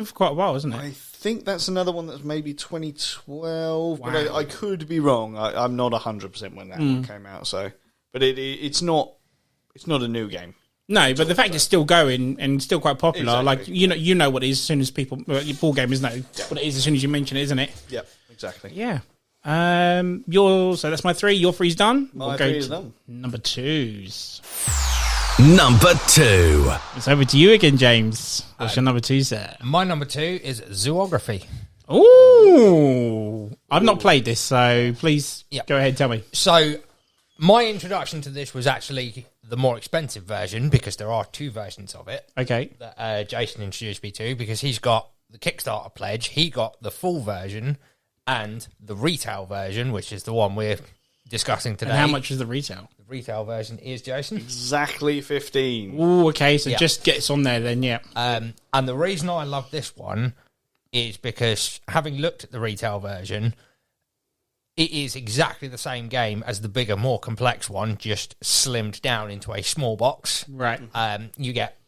For quite a while, isn't it? I think that's another one that's maybe 2012, but I could be wrong. I'm not 100% when that one came out. So, but it's not a new game. No, but the fact it's still going and still quite popular. Exactly. Like you know what it is as soon as people your ball gamers know what it is as soon as you mention it, isn't it? Yep, exactly. Yeah. So that's my 3. Your 3's done. My 3 is done. Number 2's. Number 2. It's over to you again, James. What's your number 2, sir? My number 2 is Zoography. Ooh. I've not played this, so please go ahead and tell me. So, my introduction to this was actually the more expensive version, because there are 2 versions of it. Okay. That Jason introduced me to, because he's got the Kickstarter pledge, he got the full version and the retail version, which is the one we're discussing today. And how much is the retail? The retail version is, Jason? Exactly 15. Ooh, okay, so just gets on there then, yeah. And the reason I love this one is because, having looked at the retail version, it is exactly the same game as the bigger, more complex one, just slimmed down into a small box. Right. You get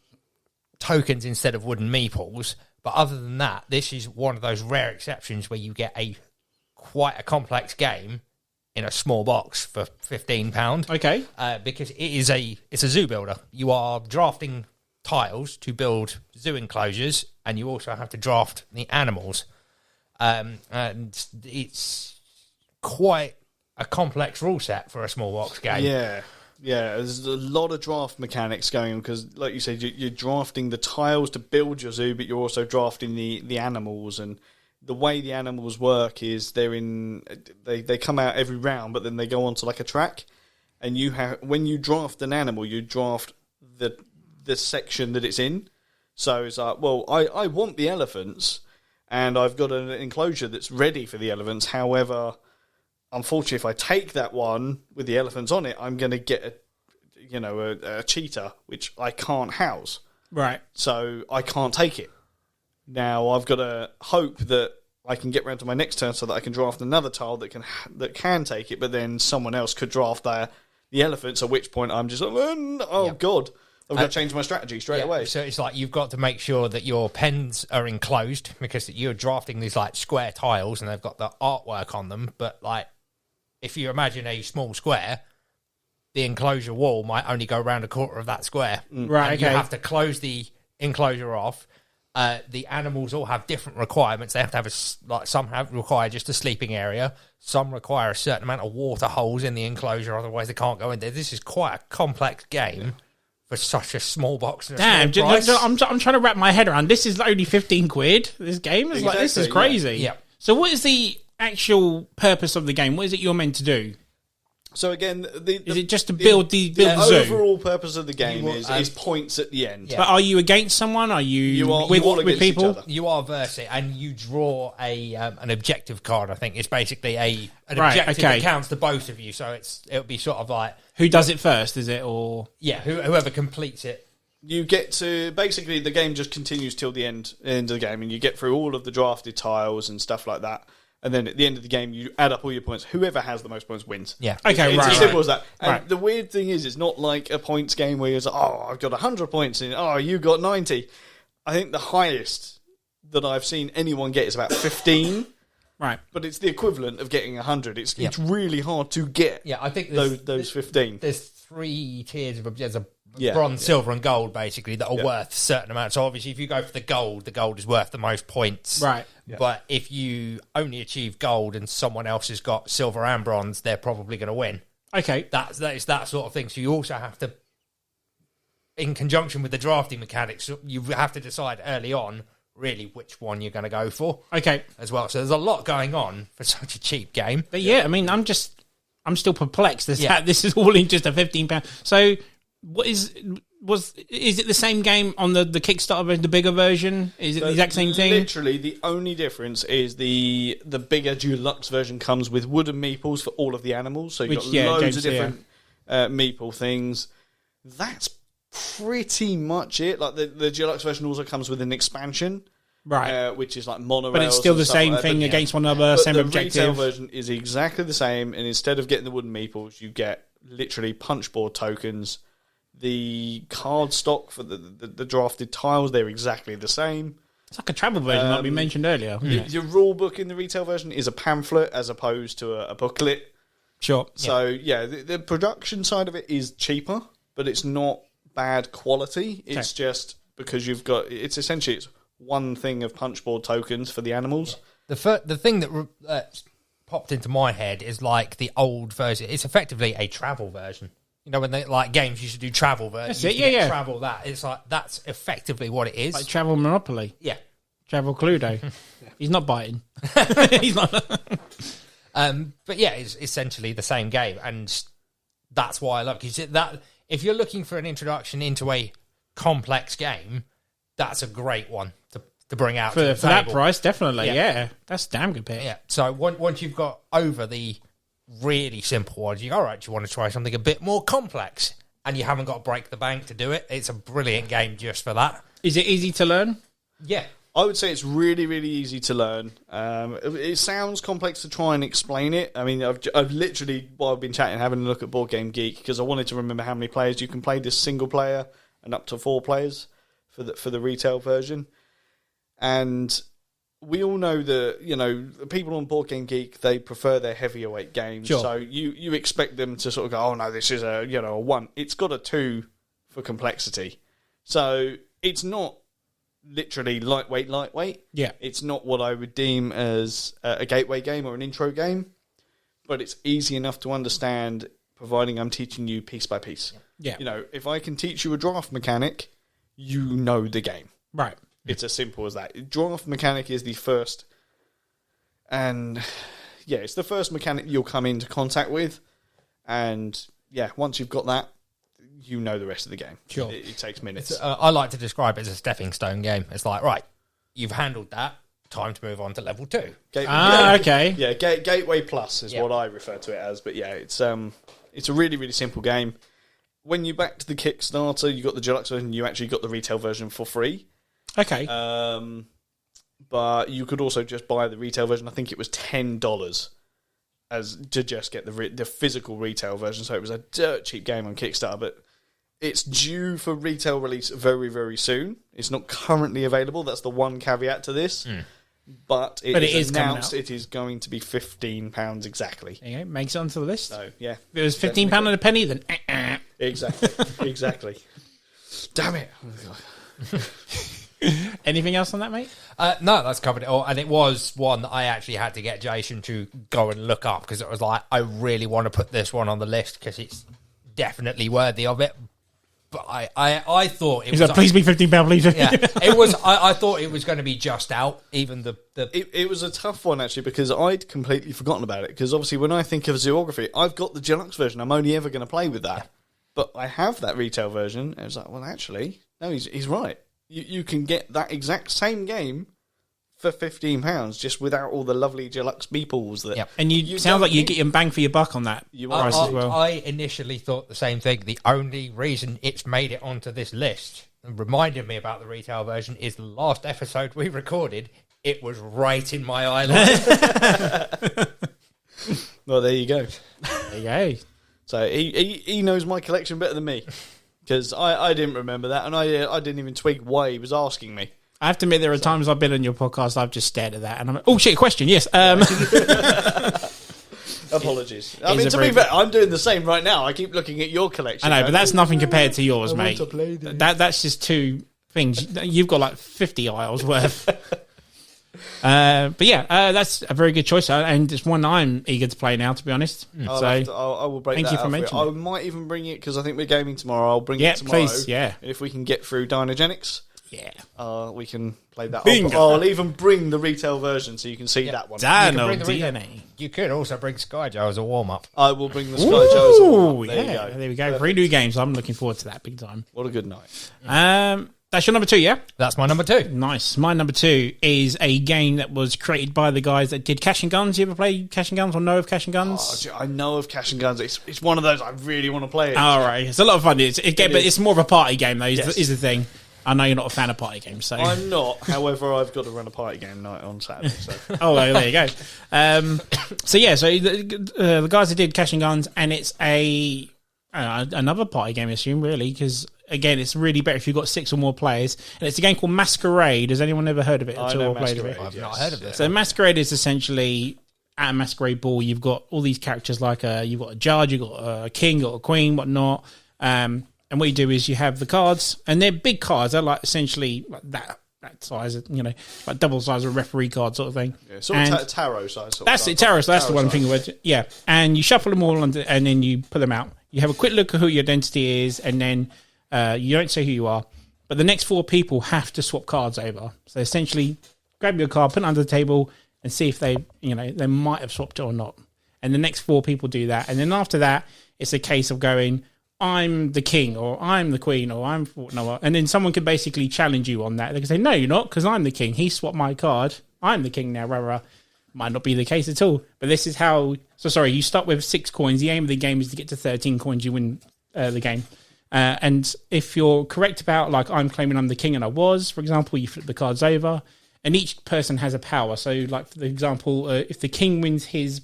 tokens instead of wooden meeples, but other than that, this is one of those rare exceptions where you get quite a complex game in a small box for £15. Okay. Because it's a zoo builder. You are drafting tiles to build zoo enclosures, and you also have to draft the animals. And it's quite a complex rule set for a small box game. Yeah. Yeah, there's a lot of draft mechanics going on because, like you said, you're drafting the tiles to build your zoo, but you're also drafting the animals. And the way the animals work is they come out every round, but then they go onto like a track. And when you draft an animal, you draft the section that it's in. So it's like, well, I want the elephants, and I've got an enclosure that's ready for the elephants. However, unfortunately, if I take that one with the elephants on it, I'm going to get a cheetah, which I can't house. Right. So I can't take it. Now I've got to hope that I can get round to my next turn so that I can draft another tile that can take it, but then someone else could draft the elephants, at which point I'm just like, God, I've got to change my strategy straight away. So it's like you've got to make sure that your pens are enclosed, because you're drafting these like square tiles and they've got the artwork on them, but like, if you imagine a small square, the enclosure wall might only go around a quarter of that square. Right, and you have to close the enclosure off. The animals all have different requirements. They have to have some require just a sleeping area. Some require a certain amount of water holes in the enclosure, otherwise they can't go in there. This is quite a complex game for such a small box. And Damn, I'm trying to wrap my head around. This is only 15 quid. This game is this is crazy. Yeah. So what is the actual purpose of the game? What is it you're meant to do? So again, is it just to build the zoo? The overall purpose of the game is points at the end. Yeah. But are you against someone? Are you with people? You are versus, and you draw an objective card. I think it's basically an objective that counts to both of you. So it'll be sort of like, who does it first? Is it or whoever completes it? You get to basically the game just continues till the end of the game, and you get through all of the drafted tiles and stuff like that. And then at the end of the game, you add up all your points. Whoever has the most points wins. Yeah. Okay, it's as simple as that. And the weird thing is, it's not like a points game where you're like, I've got 100 points, and you got 90. I think the highest that I've seen anyone get is about 15. Right. But it's the equivalent of getting 100. It's really hard to get. Yeah, I think those 15. There's 3 tiers of there's a bronze, silver, and gold, basically, that are worth a certain amount. So obviously, if you go for the gold is worth the most points. Right. Yeah. But if you only achieve gold and someone else has got silver and bronze, they're probably going to win. Okay. That's that sort of thing. So you also have to, in conjunction with the drafting mechanics, you have to decide early on really which one you're going to go for. Okay. As well. So there's a lot going on for such a cheap game. But I mean, I'm still perplexed. This is all in just a £15. So what is it the same game on the Kickstarter version, the bigger version? Is it the exact same thing? Literally, the only difference is the bigger deluxe version comes with wooden meeples for all of the animals. So you've got loads of different meeple things. That's pretty much it. Like the deluxe version also comes with an expansion, right? Which is like monorails. But it's still the same thing against one another, same objective. The retail version is exactly the same, and instead of getting the wooden meeples, you get literally punchboard tokens. The card stock for the drafted tiles, they're exactly the same. It's like a travel version like we mentioned earlier. Your rule book in the retail version is a pamphlet as opposed to a booklet. Sure. So, the production side of it is cheaper, but it's not bad quality. It's just because it's essentially one thing of punchboard tokens for the animals. Yeah. The thing that popped into my head is like the old version. It's effectively a travel version. You know, when they like games used to do travel versions. That's it, Travel that. It's like, that's effectively what it is. Like Travel Monopoly. Yeah. Travel Cluedo. He's not biting. He's not. But yeah, it's essentially the same game, and that's why I love it. That if you're looking for an introduction into a complex game, that's a great one to bring out for that price. Definitely, yeah. That's a damn good pick. Yeah. So once you've got over the really simple ones, you go, all right, do you want to try something a bit more complex? And you haven't got to break the bank to do it. It's a brilliant game just for that. Is it easy to learn? Yeah. I would say it's really, really easy to learn. It sounds complex to try and explain it. I mean, I've literally, while I've been chatting, having a look at Board Game Geek, because I wanted to remember how many players you can play this single player and up to 4 players for the retail version. And we all know that, people on Board Game Geek, they prefer their heavier weight games. Sure. So you expect them to sort of go, oh no, this is a 1. It's got a 2 for complexity. So it's not literally lightweight. Yeah. It's not what I would deem as a gateway game or an intro game, but it's easy enough to understand, providing I'm teaching you piece by piece. Yeah. If I can teach you a draft mechanic, you know the game. Right. It's as simple as that. Draft mechanic is the first, and it's the first mechanic you'll come into contact with, and once you've got that, you know the rest of the game. Sure. It takes minutes. I like to describe it as a stepping stone game. It's like, right, you've handled that, time to move on to level 2. Okay. Yeah, Gateway Plus is what I refer to it as, but it's a really, really simple game. When you backed the Kickstarter, you got the deluxe version, you actually got the retail version for free. Okay. But you could also just buy the retail version. I think it was $10 to just get the physical retail version. So it was a dirt cheap game on Kickstarter, but it's due for retail release very, very soon. It's not currently available. That's the one caveat to this. But it is announced it is going to be £15 exactly. There you go. Makes it onto the list. So, yeah. If it was £15 and a penny, then... Exactly. Damn it. Anything else on that, mate? No, that's covered it all. And it was one that I actually had to get Jason to go and look up, because it was like, I really want to put this one on the list because it's definitely worthy of it. But I thought it was... Like, please be £15, please. Yeah, it was. I thought it was going to be just out. Even It was a tough one, actually, because I'd completely forgotten about it. Because obviously, when I think of Zoography, I've got the deluxe version. I'm only ever going to play with that. Yeah. But I have that retail version. And it was like, well, actually, no, he's right. You can get that exact same game for £15, just without all the lovely deluxe meeples. That and you sounds like you get your bang for your buck on that price as well. I initially thought the same thing. The only reason it's made it onto this list and reminded me about the retail version is the last episode we recorded. It was right in my eye line. Well, there you go. There you go. So he knows my collection better than me. Because I didn't remember that, and I didn't even twig why he was asking me. I have to admit, there are times I've been on your podcast, I've just stared at that, and I'm like, oh shit, question, yes. Apologies. I mean, to be fair, I'm doing the same right now. I keep looking at your collection. I know, but that's nothing compared to yours, mate. That's just 2 things. You've got like 50 aisles worth. But yeah, that's a very good choice, and it's one I'm eager to play now, to be honest. So I will break thank that you for mentioning it. I might even bring it, because I think we're gaming tomorrow. I'll bring it tomorrow. Please, yeah. And if we can get through Dynagenics, we can play that. I'll even bring the retail version so you can see that one. DNA. You could also bring Skyjo as a warm-up. I will bring the Skyjo as a warm-up. There you go. There we go. Perfect. 3 new games. I'm looking forward to that big time. What a good night. That's your number 2, yeah? That's my number 2. Nice. My number 2 is a game that was created by the guys that did Cash and Guns. You ever play Cash and Guns or know of Cash and Guns? I know of Cash and Guns. It's one of those I really want to play it. All right. It's a lot of fun. But it's more of a party game, though, is the thing. I know you're not a fan of party games. So I'm not. However, I've got to run a party game night on Saturday. So. There you go. So the guys that did Cash and Guns, and it's another party game, I assume, really, because... Again, it's really better if you've got 6 or more players. And it's a game called Masquerade. Has anyone ever heard of it at all? Played of it? I've not heard of it. So Masquerade is essentially, at a Masquerade ball, you've got all these characters like you've got a judge, you've got a king, you've got a queen, whatnot. And what you do is you have the cards, and they're big cards. They're like essentially like that size, like double size of a referee card sort of thing. Yeah, sort of tarot size. That's it, tarot. So that's the one thing. Yeah. And you shuffle them all, and then you put them out. You have a quick look at who your identity is, and then... you don't say who you are, but the next 4 people have to swap cards over. So essentially, grab your card, put it under the table, and see if they might have swapped it or not. And the next 4 people do that. And then after that, it's a case of going, I'm the king, or I'm the queen, or I'm... No, and then someone can basically challenge you on that. They can say, no, you're not, because I'm the king. He swapped my card. I'm the king now, rah, rah. Might not be the case at all. But this is how... So, sorry, you start with 6 coins. The aim of the game is to get to 13 coins. You win the game. And if you're correct about, like, I'm claiming I'm the king and I was, for example, you flip the cards over. And each person has a power. So, like, for example, if the king wins his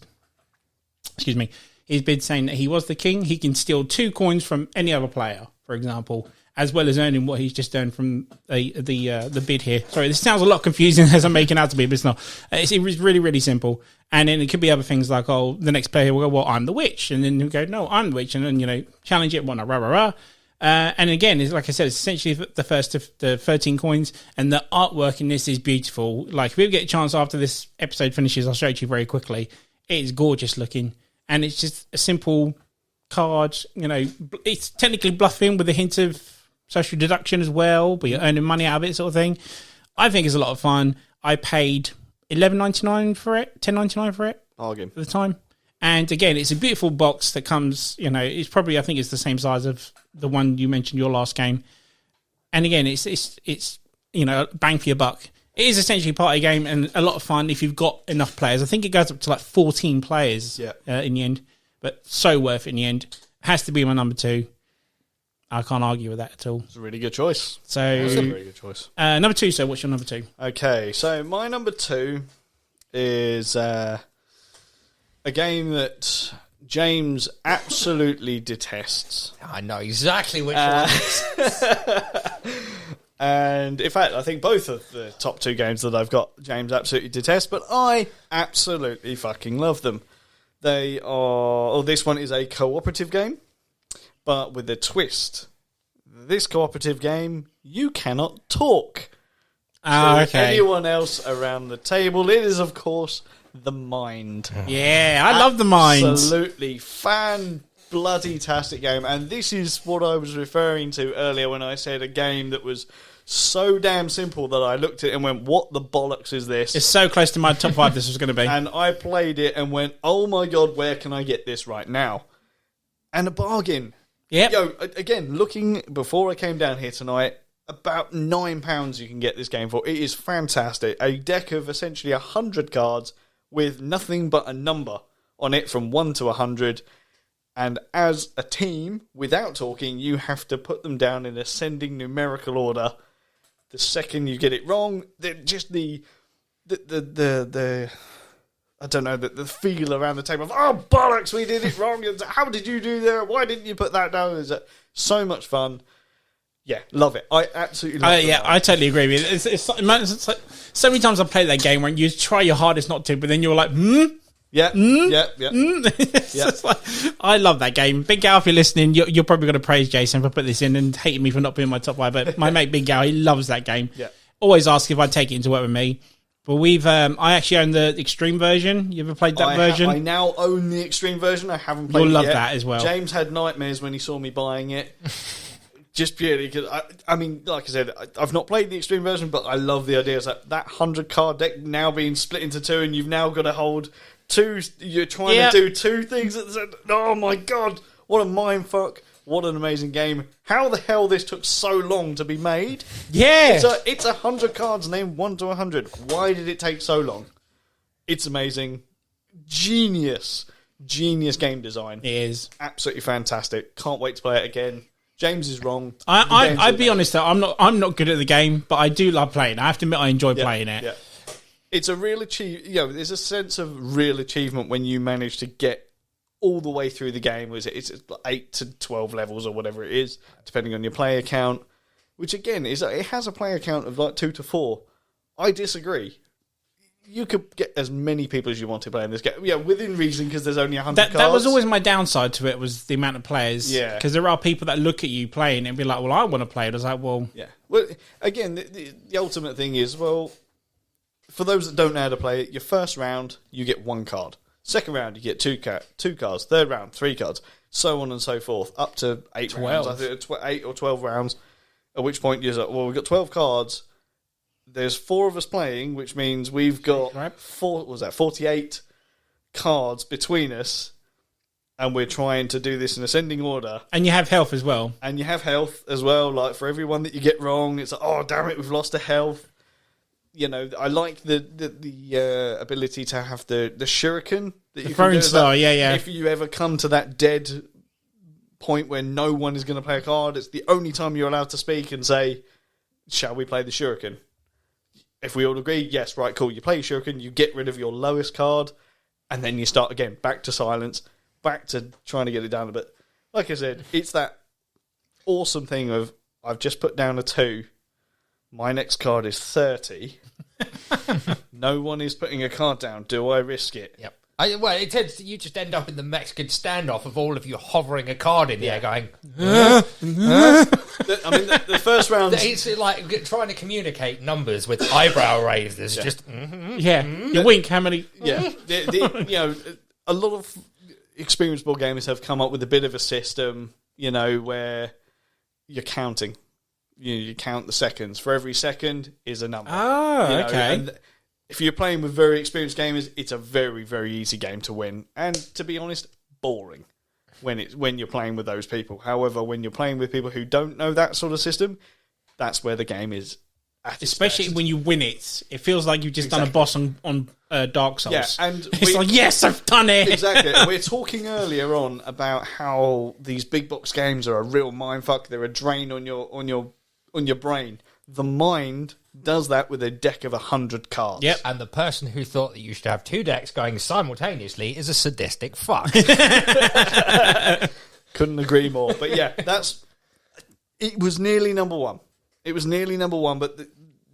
bid saying that he was the king, he can steal 2 coins from any other player, for example, as well as earning what he's just earned from the bid here. Sorry, this sounds a lot confusing as I'm making out to be, but it's not. It's really, really simple. And then it could be other things like, oh, the next player will go, well, I'm the witch. And then he'll go, no, I'm the witch. And then, challenge it, rah, rah, rah. And again, like I said, it's essentially the first of the 13 coins, and the artwork in this is beautiful. Like, if we get a chance after this episode finishes, I'll show it to you very quickly. It is gorgeous looking, and it's just a simple card. It's technically bluffing with a hint of social deduction as well, but you're earning money out of it, sort of thing. I think it's a lot of fun. I paid $11.99 for it, $10.99 for it. Bargain. For the time. And again, it's a beautiful box that comes, it's probably, I think it's the same size of the one you mentioned, your last game. And again, it's bang for your buck. It is essentially a party game and a lot of fun if you've got enough players. I think it goes up to like 14 players in the end, but so worth it in the end. Has to be my number 2. I can't argue with that at all. It's a really good choice. So, it's a very good choice. Number 2, so what's your number 2? Okay, so my number 2 is... a game that James absolutely detests. I know exactly which one it is. And in fact, I think both of the top 2 games that I've got, James absolutely detests, but I absolutely fucking love them. They are... this one is a cooperative game, but with a twist. This cooperative game, you cannot talk to anyone else around the table. It is, of course... The Mind. Yeah, I love The Mind. Absolutely fan-bloody-tastic game. And this is what I was referring to earlier when I said a game that was so damn simple that I looked at it and went, what the bollocks is this? It's so close to my top 5 this was going to be. And I played it and went, oh my God, where can I get this right now? And a bargain. Yep. Again, looking before I came down here tonight, about £9 you can get this game for. It is fantastic. A deck of essentially 100 cards with nothing but a number on it from 1 to 100. And as a team, without talking, you have to put them down in ascending numerical order. The second you get it wrong, just the I don't know, the feel around the table of, oh, bollocks, we did it wrong. How did you do that? Why didn't you put that down? It's so much fun. Yeah, love it. I absolutely love it. Yeah, I totally agree with you. It's like, so many times I've played that game where you try your hardest not to, but then you're like, Yeah. Like, I love that game. Big Gal, if you're listening, you're probably going to praise Jason for putting this in and hating me for not being my top 5, but my mate Big Gal, he loves that game. Yeah. Always asks if I'd take it into work with me. But I actually own the extreme version. You ever played that version? I now own the extreme version. I haven't played it yet. You'll love that as well. James had nightmares when he saw me buying it. Just purely because, I mean, like I said, I've not played the extreme version, but I love the idea of that 100 card deck now being split into 2, and you've now got to hold 2. You're trying to do 2 things at the same. Oh my God! What a mindfuck! What an amazing game! How the hell this took so long to be made? Yeah, it's 100 cards named 1 to 100. Why did it take so long? It's amazing, genius game design. It is absolutely fantastic. Can't wait to play it again. James is wrong. I'd be honest though, I'm not good at the game, but I do love playing. I have to admit, I enjoy playing it. Yeah. It's a real achievement. There's a sense of real achievement when you manage to get all the way through the game. It's 8 to 12 levels or whatever it is, depending on your player count. Which again it has a player count of like 2 to 4. I disagree. You could get as many people as you want to play in this game. Yeah, within reason, because there's only 100 cards. That was always my downside to it, was the amount of players. Yeah. Because there are people that look at you playing and be like, well, I want to play it. I was like, well... Yeah. Well, again, the ultimate thing is, well, for those that don't know how to play it, your first round, you get 1 card. Second round, you get 2 cards. Third round, 3 cards. So on and so forth. Up to 8 rounds. I think 8 or 12 rounds. At which point, you're like, well, we've got 12 cards. there's 4 of us playing, which means we've got 48 cards between us, and we're trying to do this in ascending order. And you have health as well. And you have health as well. Like, for every one that you get wrong, it's like, oh, damn it, we've lost a health. You know, I like the ability to have the shuriken. That you throwing star, yeah. If you ever come to that dead point where no one is going to play a card, it's the only time you're allowed to speak and say, shall we play the shuriken? If we all agree, yes, right, cool, you play your shuriken, you get rid of your lowest card, and then you start again, back to silence, back to trying to get it down a bit. Like I said, it's that awesome thing of, I've just put down a 2, my next card is 30, no one is putting a card down, do I risk it? Yep. It tends to, you just end up in the Mexican standoff of all of you hovering a card in the air going... the first round... It's like trying to communicate numbers with eyebrow raisers. Yeah. Just... You wink, how many... Yeah. You know, a lot of experienced board gamers have come up with a bit of a system, you know, where you're counting. You count the seconds. For every second is a number. Oh, you know, okay. And if you're playing with very experienced gamers, it's a very, very easy game to win. And to be honest, boring when you're playing with those people. However, when you're playing with people who don't know that sort of system, that's where the game is at its Especially best. when you win it. It feels like you've just done a boss on Dark Souls. Yeah, and it's like, yes, I've done it! Exactly. We're talking earlier on about how these big box games are a real mindfuck. They're a drain on your brain. The mind does that with a deck of 100 cards. Yep. And the person who thought that you should have 2 decks going simultaneously is a sadistic fuck. Couldn't agree more. But yeah, it was nearly number 1. It was nearly number 1, but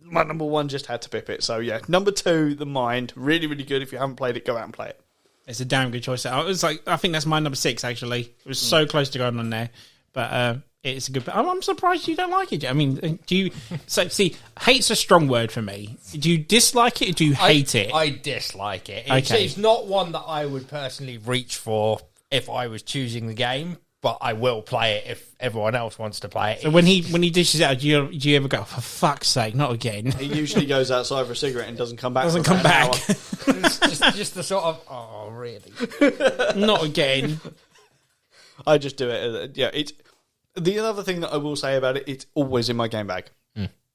my number 1 just had to pip it. So yeah, number 2, The Mind, really, really good. If you haven't played it, go out and play it. It's a damn good choice. I think that's my number 6, actually. It was so close to going on there. But it's a good... I'm surprised you don't like it. I mean, do you... So, see, hate's a strong word for me. Do you dislike it or do you hate it? I dislike it. Okay. It's not one that I would personally reach for if I was choosing the game, but I will play it if everyone else wants to play it. So when he dishes out, do you ever go, for fuck's sake, not again? He usually goes outside for a cigarette and doesn't come back. Doesn't come back. It's just the sort of, oh, really? Not again. I just do it. Yeah, it's... The other thing that I will say about it, it's always in my game bag.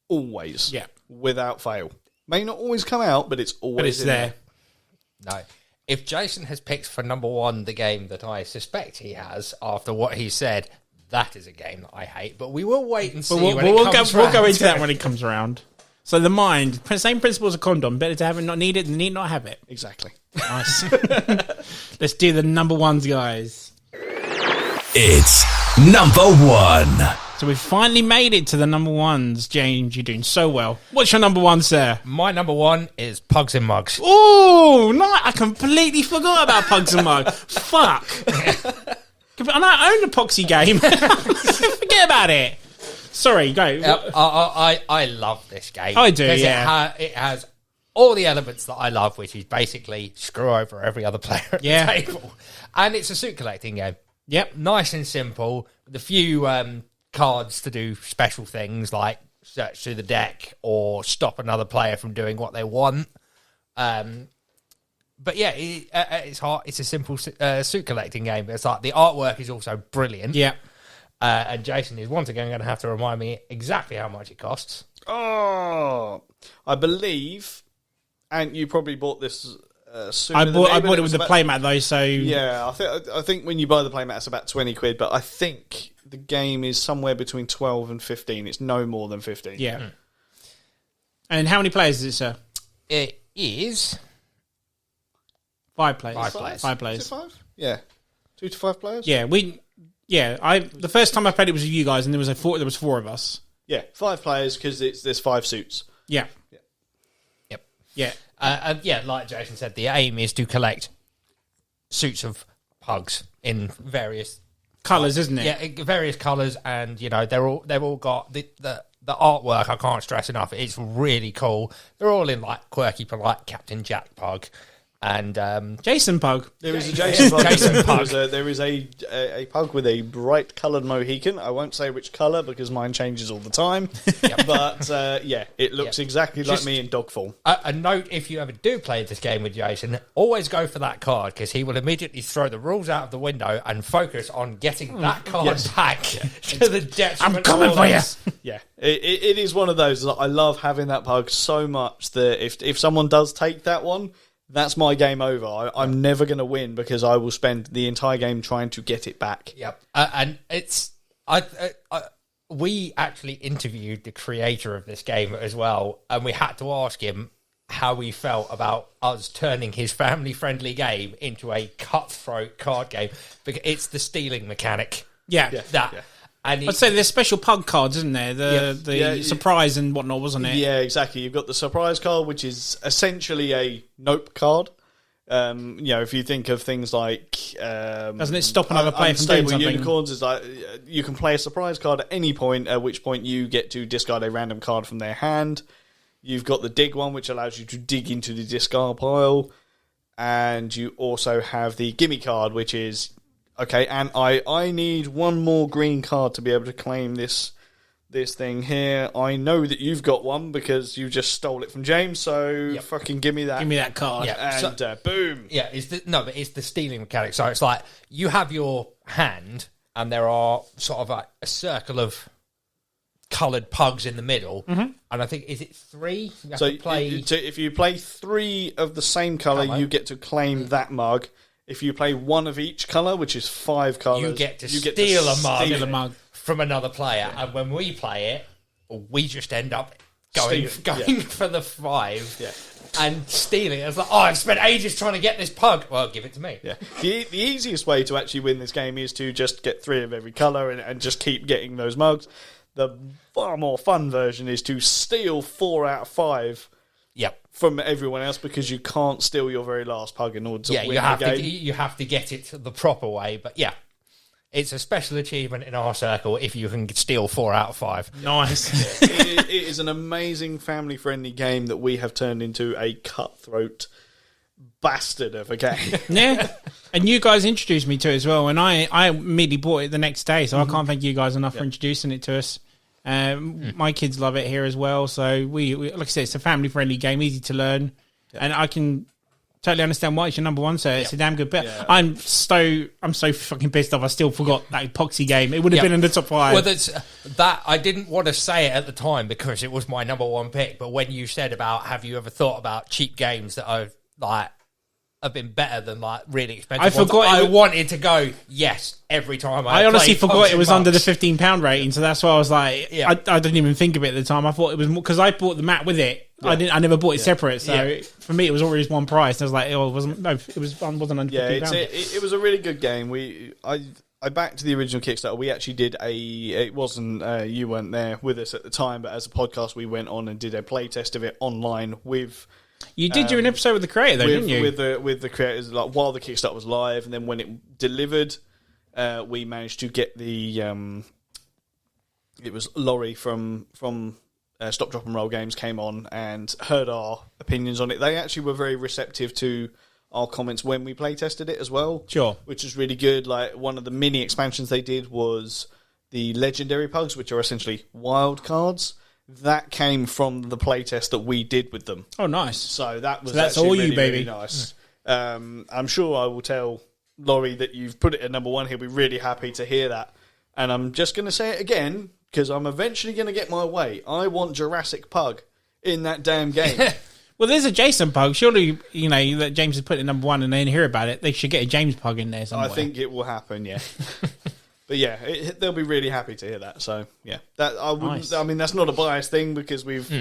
Always. Yeah. Without fail. May not always come out, but it's always in there. No. If Jason has picked for number 1 the game that I suspect he has, after what he said, that is a game that I hate. But we will wait and see we'll go into that when it comes around. So the mind, same principle as a condom. Better to have it, not need it, than need not have it. Exactly. Nice. Let's do the number 1s, guys. It's number 1. So we've finally made it to the number 1s. James, you're doing so well. What's your number 1, sir? My number 1 is Pugs and Mugs. Oh, no, I completely forgot about Pugs and Mugs. Fuck. And I own the Poxy game. Forget about it. Sorry, go. I love this game. I do, yeah. It has all the elements that I love, which is basically screw over every other player at the table. And it's a suit collecting game. Yep. Nice and simple. With a few cards to do special things like search through the deck or stop another player from doing what they want. But yeah, it's hard. It's a simple suit collecting game. It's like the artwork is also brilliant. Yeah. And Jason is once again going to have to remind me exactly how much it costs. Oh, I believe, and you probably bought this sooner I than bought me, it with the playmat though, so yeah, I think when you buy the playmat, it's about 20 quid. But I think the game is somewhere between 12 and 15. It's no more than 15. Yeah. And how many players is it, sir? It is 5 players. 5 players. 5 players. Is it 5? Yeah, 2 to 5 players. Yeah, the first time I played it was with you guys, and there was 4 of us. Yeah, 5 players because there's 5 suits. Yeah. Yep. Yeah. And yeah, like Jason said, the aim is to collect suits of pugs in various colours, isn't it? Yeah, various colours, and you know they've all got the artwork. I can't stress enough. It's really cool. They're all in like quirky, polite Captain Jack pug, And Jason Pug. There is a Jason Pug. Jason Pug. There is a pug with a bright coloured Mohican. I won't say which colour because mine changes all the time. But it looks exactly like me in dog form. A note: if you ever do play this game with Jason, always go for that card because he will immediately throw the rules out of the window and focus on getting that card back to the detriment. I'm coming for you. Yeah, it is one of those that I love having that pug so much that if someone does take that one, that's my game over. I'm never going to win because I will spend the entire game trying to get it back. Yep. And it's... we actually interviewed the creator of this game as well, and we had to ask him how he felt about us turning his family-friendly game into a cutthroat card game. Because it's the stealing mechanic. Yeah. And I'd say there's special pug cards, isn't there? The surprise and whatnot, wasn't it? Yeah, exactly. You've got the surprise card, which is essentially a nope card. If you think of things like... doesn't it stop another player from doing something? Unicorns is like you can play a surprise card at any point, at which point you get to discard a random card from their hand. You've got the dig one, which allows you to dig into the discard pile. And you also have the gimme card, which is... Okay, and I need one more green card to be able to claim this thing here. I know that you've got one because you just stole it from James, so fucking give me that. Give me that card. Yeah, and boom. Yeah, but it's the stealing mechanic. So it's like you have your hand, and there are sort of like a circle of coloured pugs in the middle, and I think is it 3? You have to play. If you play 3 of the same colour, you get to claim that mug. If you play one of each colour, which is 5 colours, you get to steal a mug from another player. Yeah. And when we play it, we just end up going for the 5 and stealing it. It's like, I've spent ages trying to get this pug. Well, give it to me. Yeah. The easiest way to actually win this game is to just get 3 of every colour and just keep getting those mugs. The far more fun version is to steal 4 out of 5. Yep. From everyone else because you can't steal your very last pug in order to win the game. You have to get it the proper way. But yeah, it's a special achievement in our circle if you can steal 4 out of 5. Nice. It is an amazing family-friendly game that we have turned into a cutthroat bastard of a game. Yeah. And you guys introduced me to it as well, and I immediately bought it the next day, so I can't thank you guys enough for introducing it to us. My kids love it here as well, so we like I said, it's a family-friendly game, easy to learn, and I can totally understand why it's your number one. So it's a damn good bet. Yeah. I'm so fucking pissed off. I still forgot that epoxy game. It would have been in the top 5. Well, that I didn't want to say it at the time because it was my number one pick. But when you said about have you ever thought about cheap games that have been better than like really expensive ones, I wanted to go yes every time. I honestly forgot it was under the £15 rating, so that's why I was like, I didn't even think of it at the time. I thought it was more because I bought the mat with it. I never bought it separate, so for me it was always one price. I was like, it wasn't under £15. It was a really good game. I backed the original Kickstarter. We actually did it wasn't you weren't there with us at the time, but as a podcast we went on and did a play test of it online with. You did do an episode with the creator, though, didn't you? With the creators, like while the Kickstarter was live, and then when it delivered, we managed to get the. It was Laurie from Stop, Drop and Roll Games came on and heard our opinions on it. They actually were very receptive to our comments when we play tested it as well. Sure, which is really good. Like one of the mini expansions they did was the legendary pugs, which are essentially wild cards. That came from the playtest that we did with them. Oh, nice. So that's all really, you, baby. Really nice. I'm sure I will tell Laurie that you've put it at number 1. He'll be really happy to hear that. And I'm just going to say it again, because I'm eventually going to get my way. I want Jurassic Pug in that damn game. Well, there's a Jason Pug. Surely, that James has put it at number 1 and then hear about it. They should get a James Pug in there somewhere. I think it will happen, yeah. But yeah, they'll be really happy to hear that. So yeah, nice. I mean, that's not a biased thing because we've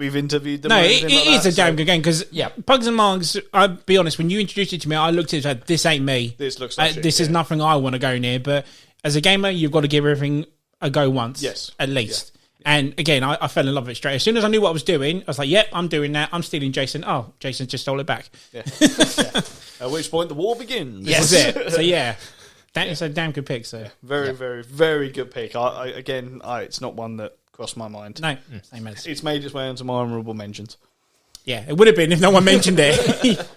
interviewed them. No, it is a damn good game because Pugs and Mugs. I'll be honest, when you introduced it to me, I looked at it and said, "This ain't me. This looks like this is nothing I want to go near." But as a gamer, you've got to give everything a go once, at least. Yeah. And again, I fell in love with it straight. As soon as I knew what I was doing, I was like, "Yep, I'm doing that. I'm stealing Jason." Oh, Jason just stole it back. Yeah. At which point the war begins. Yes, that's it. So yeah. That is a damn good pick, so very, very good pick. It's not one that crossed my mind. No, same as it's made its way onto my honourable mentions. Yeah, it would have been if no one mentioned it.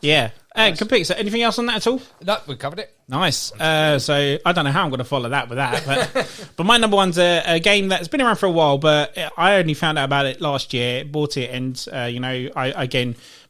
Yeah. Complete. So anything else on that at all? No, we covered it. Nice. So I don't know how I'm going to follow that with that. But my number one's a game that's been around for a while, but I only found out about it last year, bought it, and,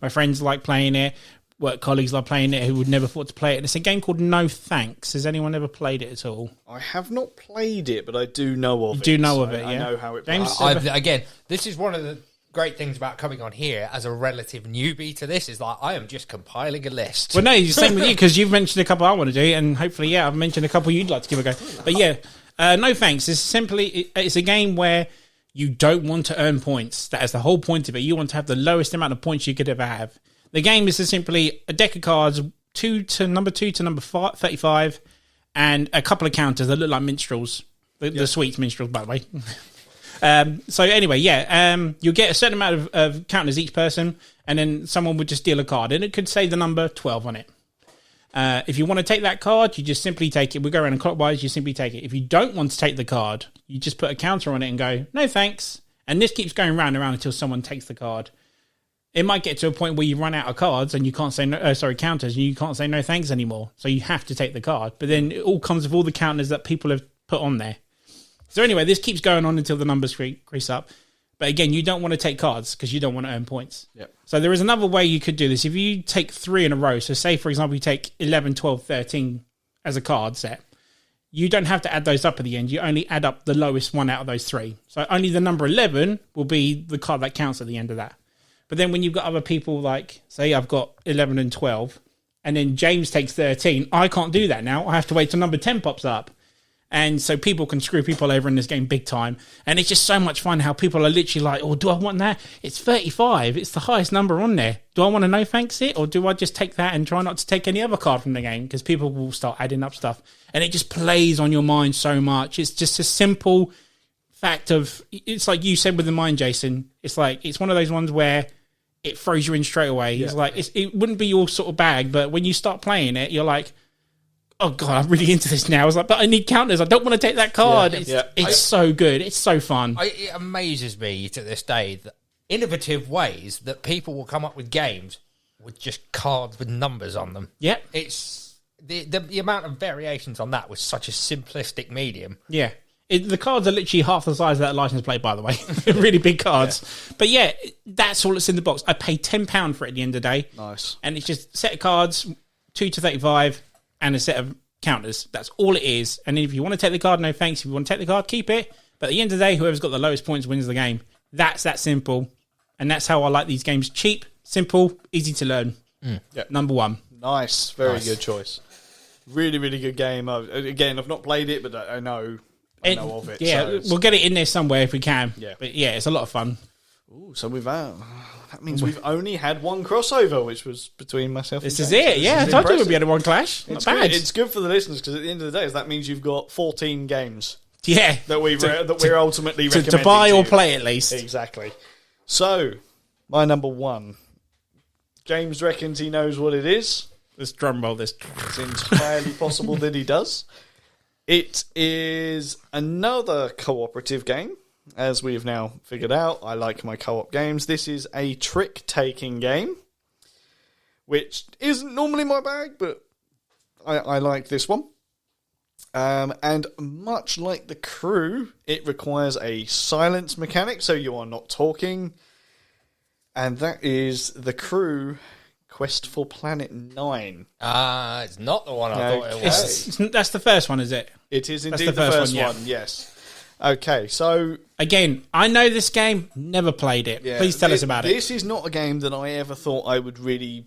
my friends like playing it, work colleagues like playing it who would never thought to play it. And it's a game called No Thanks. Has anyone ever played it at all? I have not played it, but I do know of it. Do know of it, yeah. I know how it James, plays. Again, this is one of the great things about coming on here as a relative newbie to this is like I am just compiling a list. Well, no, it's the same with you because you've mentioned a couple I want to do, and hopefully, I've mentioned a couple you'd like to give a go. But No Thanks is simply it's a game where you don't want to earn points. That is the whole point of it. You want to have the lowest amount of points you could ever have. The game is simply a deck of cards, number 2 to number 35, and a couple of counters that look like minstrels. The sweets minstrels, by the way. You'll get a certain amount of counters each person, and then someone would just deal a card, and it could say the number 12 on it. If you want to take that card, you just simply take it. We go around clockwise, you simply take it. If you don't want to take the card, you just put a counter on it and go, no thanks. And this keeps going round and round until someone takes the card. It might get to a point where you run out of cards and you can't say counters, and you can't say no thanks anymore. So you have to take the card. But then it all comes with all the counters that people have put on there. So anyway, this keeps going on until the numbers crease up. But again, you don't want to take cards because you don't want to earn points. Yep. So there is another way you could do this. If you take 3 in a row, so say, for example, you take 11, 12, 13 as a card set, you don't have to add those up at the end. You only add up the lowest one out of those 3. So only the number 11 will be the card that counts at the end of that. But then when you've got other people like, say I've got 11 and 12, and then James takes 13, I can't do that now. I have to wait till number 10 pops up. And so people can screw people over in this game big time. And it's just so much fun how people are literally like, oh, do I want that? It's 35. It's the highest number on there. Do I want to no thanks it? Or do I just take that and try not to take any other card from the game? Because people will start adding up stuff. And it just plays on your mind so much. It's just a simple fact of, it's like you said with the mind, Jason. It's like, it's one of those ones where it throws you in straight away. Yeah. It's like, it wouldn't be your sort of bag. But when you start playing it, you're like, oh God, I'm really into this now. I was like, but I need counters. I don't want to take that card. Yeah. It's so good. It's so fun. It amazes me to this day that innovative ways that people will come up with games with just cards with numbers on them. Yeah. It's the amount of variations on that was such a simplistic medium. Yeah. The cards are literally half the size of that license plate, by the way. Really big cards. Yeah. But yeah, that's all that's in the box. I paid £10 for it at the end of the day. Nice. And it's just a set of cards, 2 to 35, and a set of counters. That's all it is. And if you want to take the card, no thanks. If you want to take the card, keep it. But at the end of the day, whoever's got the lowest points wins the game. That's that simple. And that's how I like these games. Cheap, simple, easy to learn. Yep. Number 1. Nice. Very good choice. Really, really good game. Again, I've not played it, but I know of it. Yeah, we'll get it in there somewhere if we can. Yeah. But yeah, it's a lot of fun. Ooh, so that means we've only had one crossover, which was between myself and This is it, yeah. I told you we'd be at one clash. Not bad. It's good for the listeners, because at the end of the day, that means you've got 14 games. Yeah. That we're ultimately recommending to buy or play, at least. Exactly. So, my number 1. James reckons he knows what it is. Let's drum roll this. It's entirely possible that he does. It is another cooperative game. As we have now figured out, I like my co-op games. This is a trick-taking game, which isn't normally my bag, but I like this one. And much like The Crew, it requires a silence mechanic, so you are not talking. And that is The Crew Quest for Planet 9. It's not the one I thought it was. That's the first one, is it? It is indeed the first one, yes. Okay, so... Again, I know this game, never played it. Yeah, please tell us about it. This is not a game that I ever thought I would really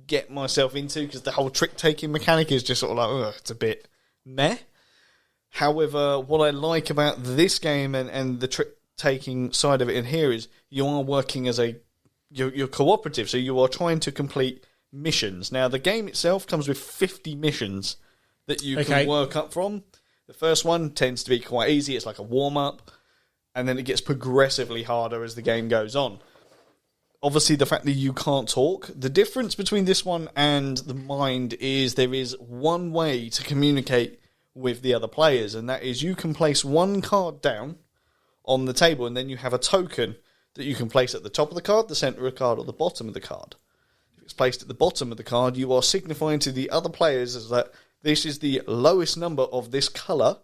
get myself into, because the whole trick-taking mechanic is just sort of like, it's a bit meh. However, what I like about this game and the trick-taking side of it in here is you are working as you're cooperative, so you are trying to complete missions. Now, the game itself comes with 50 missions that you can work up from. The first one tends to be quite easy. It's like a warm-up. And then it gets progressively harder as the game goes on. Obviously, the fact that you can't talk. The difference between this one and the Mind is there is one way to communicate with the other players. And that is you can place one card down on the table. And then you have a token that you can place at the top of the card, the centre of the card, or the bottom of the card. If it's placed at the bottom of the card, you are signifying to the other players that this is the lowest number of this colour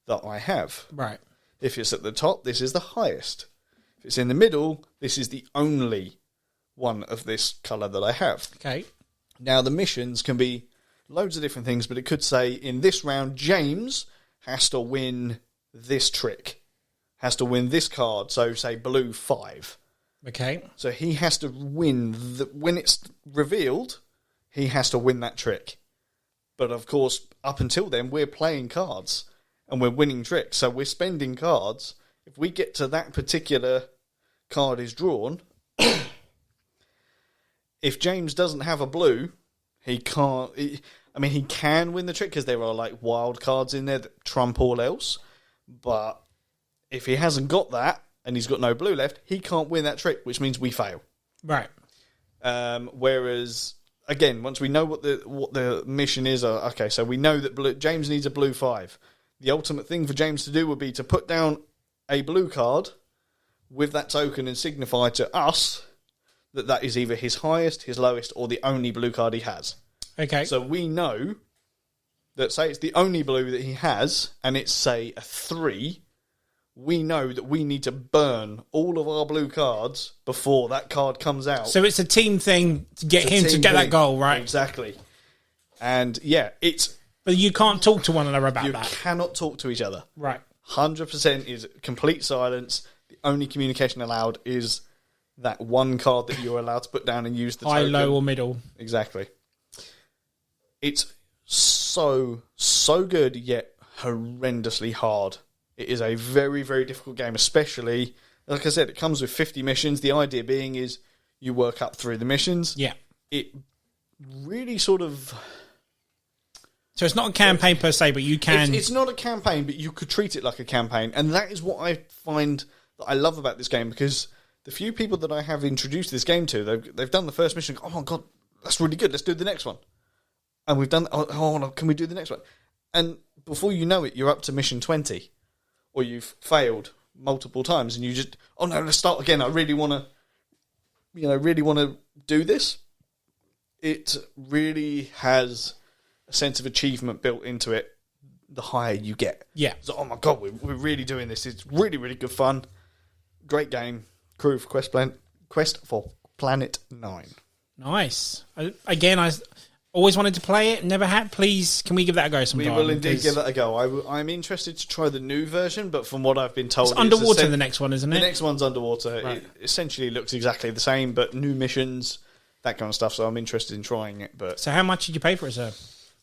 that I have. Right. If it's at the top, this is the highest. If it's in the middle, this is the only one of this colour that I have. Okay. Now, the missions can be loads of different things, but it could say, in this round, James has to win this trick, has to win this card, so say blue 5. Okay. So he has to win, when it's revealed, he has to win that trick. But of course, up until then, we're playing cards, and we're winning tricks, so we're spending cards. If we get to that particular card is drawn, if James doesn't have a blue, he can't... he can win the trick because there are like wild cards in there that trump all else. But if he hasn't got that and he's got no blue left, he can't win that trick, which means we fail. Right. Whereas, again, once we know what the mission is, okay, so we know that James needs a blue 5. The ultimate thing for James to do would be to put down a blue card with that token and signify to us that is either his highest, his lowest, or the only blue card he has. Okay. So we know that, say it's the only blue that he has, and it's, say, a 3, we know that we need to burn all of our blue cards before that card comes out. So it's a team thing to get him to get that goal, right? Exactly. And, yeah, it's... But you can't talk to one another about that. You cannot talk to each other. Right. 100% is complete silence. The only communication allowed is that one card that you're allowed to put down and use the high, token. low, or middle. Exactly. It's so good, yet horrendously hard. It is a very, very difficult game, especially, like I said, it comes with 50 missions. The idea being is you work up through the missions. Yeah. It really sort of... So it's not a campaign per se, but you can... It's not a campaign, but you could treat it like a campaign. And that is what I find that I love about this game, because the few people that I have introduced this game to, they've done the first mission, oh my god, that's really good, let's do the next one. And we've done, oh no, can we do the next one? And before you know it, you're up to mission 20. Or you've failed multiple times, and you just, oh no, let's start again, I really want to do this. It really has a sense of achievement built into it the higher you get. Yeah. So, oh my god, we're really doing this. It's really, really good fun. Great game. Crew for Quest for Planet 9. Nice. Again, I always wanted to play it, never had. Please, can we give that a go sometime? We will indeed give that a go. I'm interested to try the new version, but from what I've been told... It's underwater, the next one, isn't it? The next one's underwater. Right. It essentially looks exactly the same, but new missions, that kind of stuff, so I'm interested in trying it. But so how much did you pay for it, sir?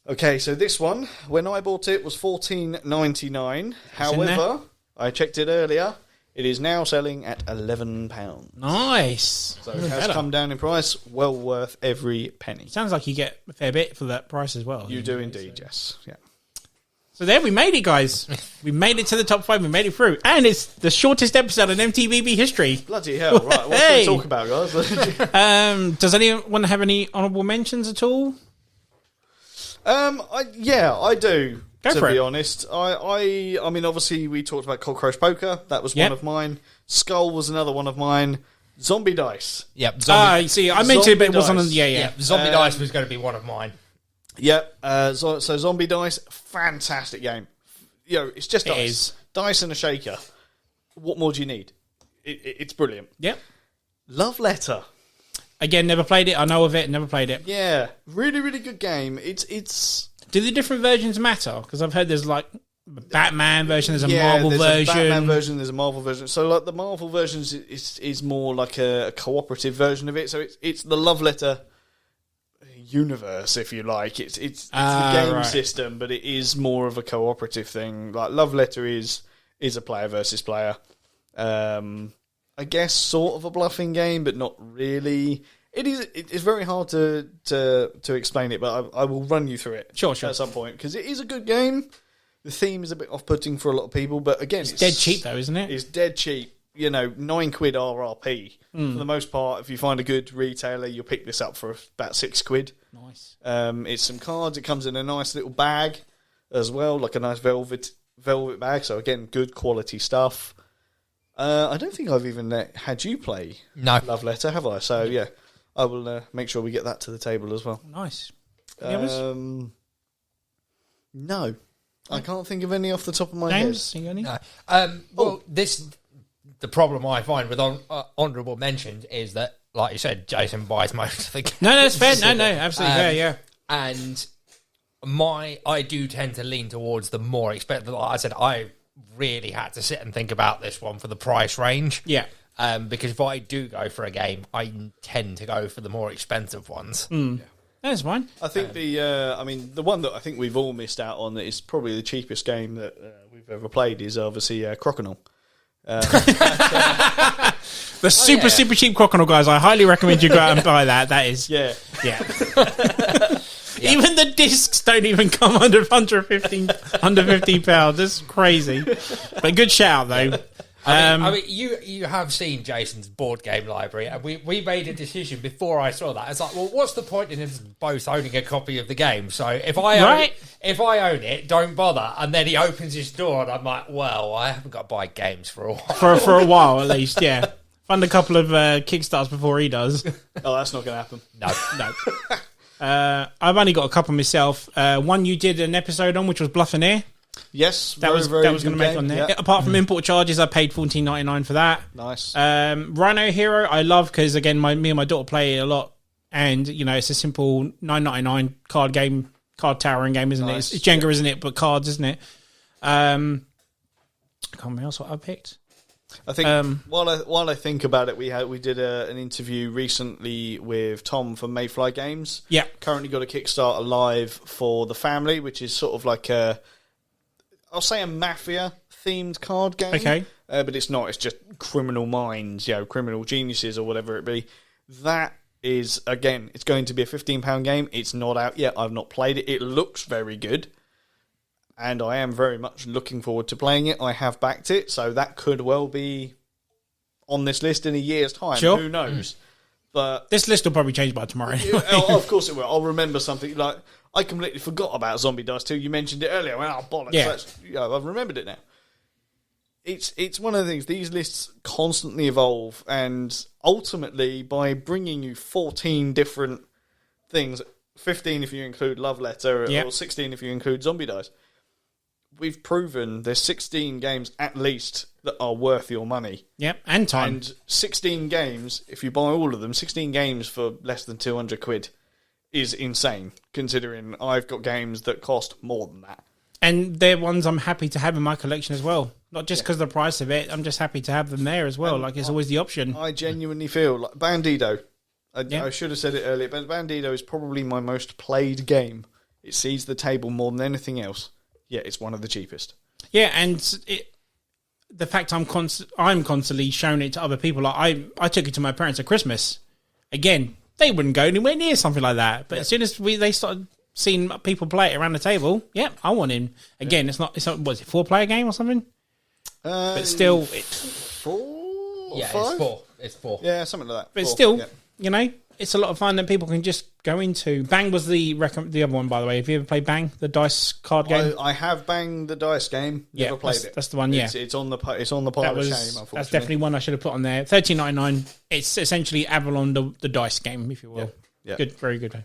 Okay, so this one, when I bought it, was $14.99. However, I checked it earlier. It is now selling at £11. Nice. So it has come down in price. Well worth every penny. Sounds like you get a fair bit for that price as well. You do indeed, yes. Yeah. So there, we made it, guys. We made it to the top 5. We made it through. And it's the shortest episode in M.T.V.B. history. Bloody hell. Right, what should we talk about, guys? Does anyone have any honourable mentions at all? I do. Go to for be it. honest, I mean, obviously we talked about Cockroach Poker. That was one of mine. Skull was another one of mine. Zombie Dice. Yep. See, I mentioned it, but it wasn't on. Yeah. Zombie Dice was going to be one of mine. Yep. So Zombie Dice, fantastic game. It's just dice. It is. Dice and a shaker. What more do you need? It's brilliant. Yep. Love Letter. Again, never played it. I know of it. Never played it. Yeah, really, really good game. It's. Do the different versions matter? Because I've heard there's like a Batman version, there's a Marvel there's version. A Batman version, there's a Marvel version. So like the Marvel version is more like a cooperative version of it. So it's the Love Letter universe, if you like. It's the game system, but it is more of a cooperative thing. Like Love Letter is a player versus player. I guess sort of a bluffing game, but not really. It's very hard to explain it, but I will run you through it. Sure. At some point, because it is a good game. The theme is a bit off-putting for a lot of people, but again, it's dead cheap though, isn't it? It's dead cheap. £9 RRP for the most part. If you find a good retailer, you'll pick this up for about £6. Nice. It's some cards. It comes in a nice little bag as well, like a nice velvet bag. So again, good quality stuff. I don't think I've even had you play Love Letter, have I? So yeah, I will make sure we get that to the table as well. Nice. Any others? No. I can't think of any off the top of my James, head. you got any? No. The problem I find with honourable mentions is that, like you said, Jason buys most of the games. No, that's fair. No, absolutely fair, yeah. And I do tend to lean towards the more expensive. Like I said, I really had to sit and think about this one for the price range. Yeah. Because if I do go for a game, I tend to go for the more expensive ones. Mm. Yeah. That's fine. I think the one that I think we've all missed out on that is probably the cheapest game that we've ever played is obviously Crokinole. The super cheap Crokinole, guys. I highly recommend you go out and buy that. That is, yeah. Even the discs don't even come under £115. That's crazy. But good shout though. I mean, you have seen Jason's board game library, and we made a decision before I saw that. It's like, well, what's the point in us both owning a copy of the game? So if I own it, don't bother. And then he opens his door, and I'm like, well, I haven't got to buy games for a while. For a while, at least, yeah. Fund a couple of Kickstarters before he does. Oh, that's not going to happen. No. I've only got a couple myself. One you did an episode on, which was Bluff and Air. Yes, that was going to make on there. Yeah. Apart from import charges, I paid $14.99 for that. Nice. Rhino Hero, I love because again, me and my daughter play it a lot, and it's a simple $9.99 card towering game, isn't it? It's Jenga, isn't it? But cards, isn't it? I can't remember else what I picked. I think while I think about it, we did an interview recently with Tom from Mayfly Games. Yeah, currently got a Kickstarter live for The Family, which is sort of like I'll say a mafia-themed card game. Okay. But it's not. It's just criminal minds, criminal geniuses or whatever it be. That is, again, it's going to be a £15 game. It's not out yet. I've not played it. It looks very good. And I am very much looking forward to playing it. I have backed it, so that could well be on this list in a year's time. Sure. Who knows? But this list will probably change by tomorrow. Anyway. Of course it will. I'll remember something. Like, I completely forgot about Zombie Dice 2. You mentioned it earlier. I went, oh, bollocks. Yeah. I've remembered it now. It's one of the things. These lists constantly evolve, and ultimately, by bringing you 14 different things, 15 if you include Love Letter, or 16 if you include Zombie Dice, we've proven there's 16 games at least that are worth your money. Yep, and time. And 16 games, if you buy all of them, 16 games for less than 200 quid is insane, considering I've got games that cost more than that. And they're ones I'm happy to have in my collection as well. Not just because of the price of it, I'm just happy to have them there as well. It's always the option. I genuinely feel like Bandido. I should have said it earlier, but Bandido is probably my most played game. It sees the table more than anything else. Yeah, it's one of the cheapest. Yeah, and the fact I'm constantly showing it to other people. Like I took it to my parents at Christmas. Again, they wouldn't go anywhere near something like that. But as soon as they started seeing people play it around the table, I want in. Again, it's not was it 4-player game or something? But still, 4 or 5? It's 4. It's 4. Yeah, something like that. But still, it's a lot of fun that people can just go into. Bang was the other one, by the way. Have you ever played Bang, the dice card game? I have Bang the dice game. Never played it. That's the one. Yeah, it's on the pile of shame. Unfortunately, that's definitely one I should have put on there. $13.99. It's essentially Avalon the dice game, if you will. Yeah. Good, very good.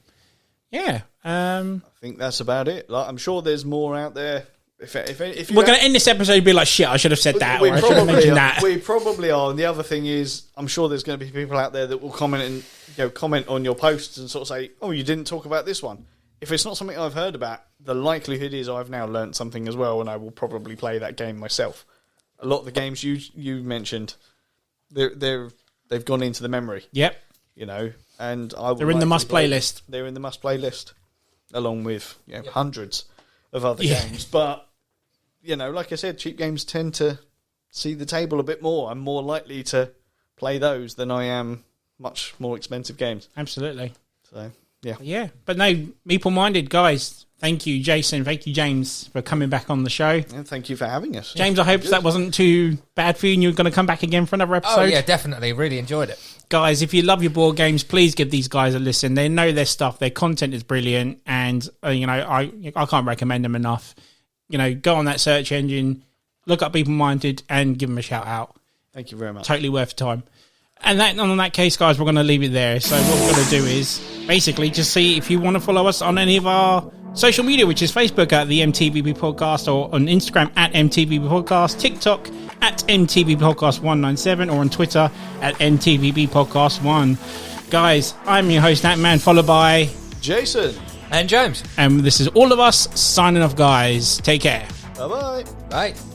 Yeah. I think that's about it. Like, I'm sure there's more out there. If we're going to end this episode and be like, shit, I should have said that, or I should have mentioned that. We probably are. And the other thing is, I'm sure there's going to be people out there that will comment on your posts and sort of say, oh, you didn't talk about this one. If it's not something I've heard about, the likelihood is I've now learnt something as well, and I will probably play that game myself. A lot of the games you mentioned, they've gone into the memory. Yep. And they're in the must-play list. They're in the must-play list, along with hundreds of other games. But like I said, cheap games tend to see the table a bit more. I'm more likely to play those than I am much more expensive games. Absolutely. So, yeah. Yeah. But no, Meeple-minded guys, thank you, Jason. Thank you, James, for coming back on the show. And thank you for having us. James, I hope that wasn't too bad for you and you're going to come back again for another episode. Oh, yeah, definitely. Really enjoyed it. Guys, if you love your board games, please give these guys a listen. They know their stuff. Their content is brilliant. And, I can't recommend them enough. Go on that search engine, look up Meeple-minded and give them a shout out. Thank you very much. Totally worth the time. And on that case, guys, we're going to leave it there. So what we're going to do is basically just see if you want to follow us on any of our social media, which is Facebook at the M.T.V.B podcast, or on Instagram at M.T.V.B podcast, TikTok at M.T.V.B podcast 197, or on Twitter at M.T.V.B podcast 1. Guys, I'm your host, Natman, followed by Jason and James. And this is all of us signing off, guys. Take care. Bye-bye. Bye.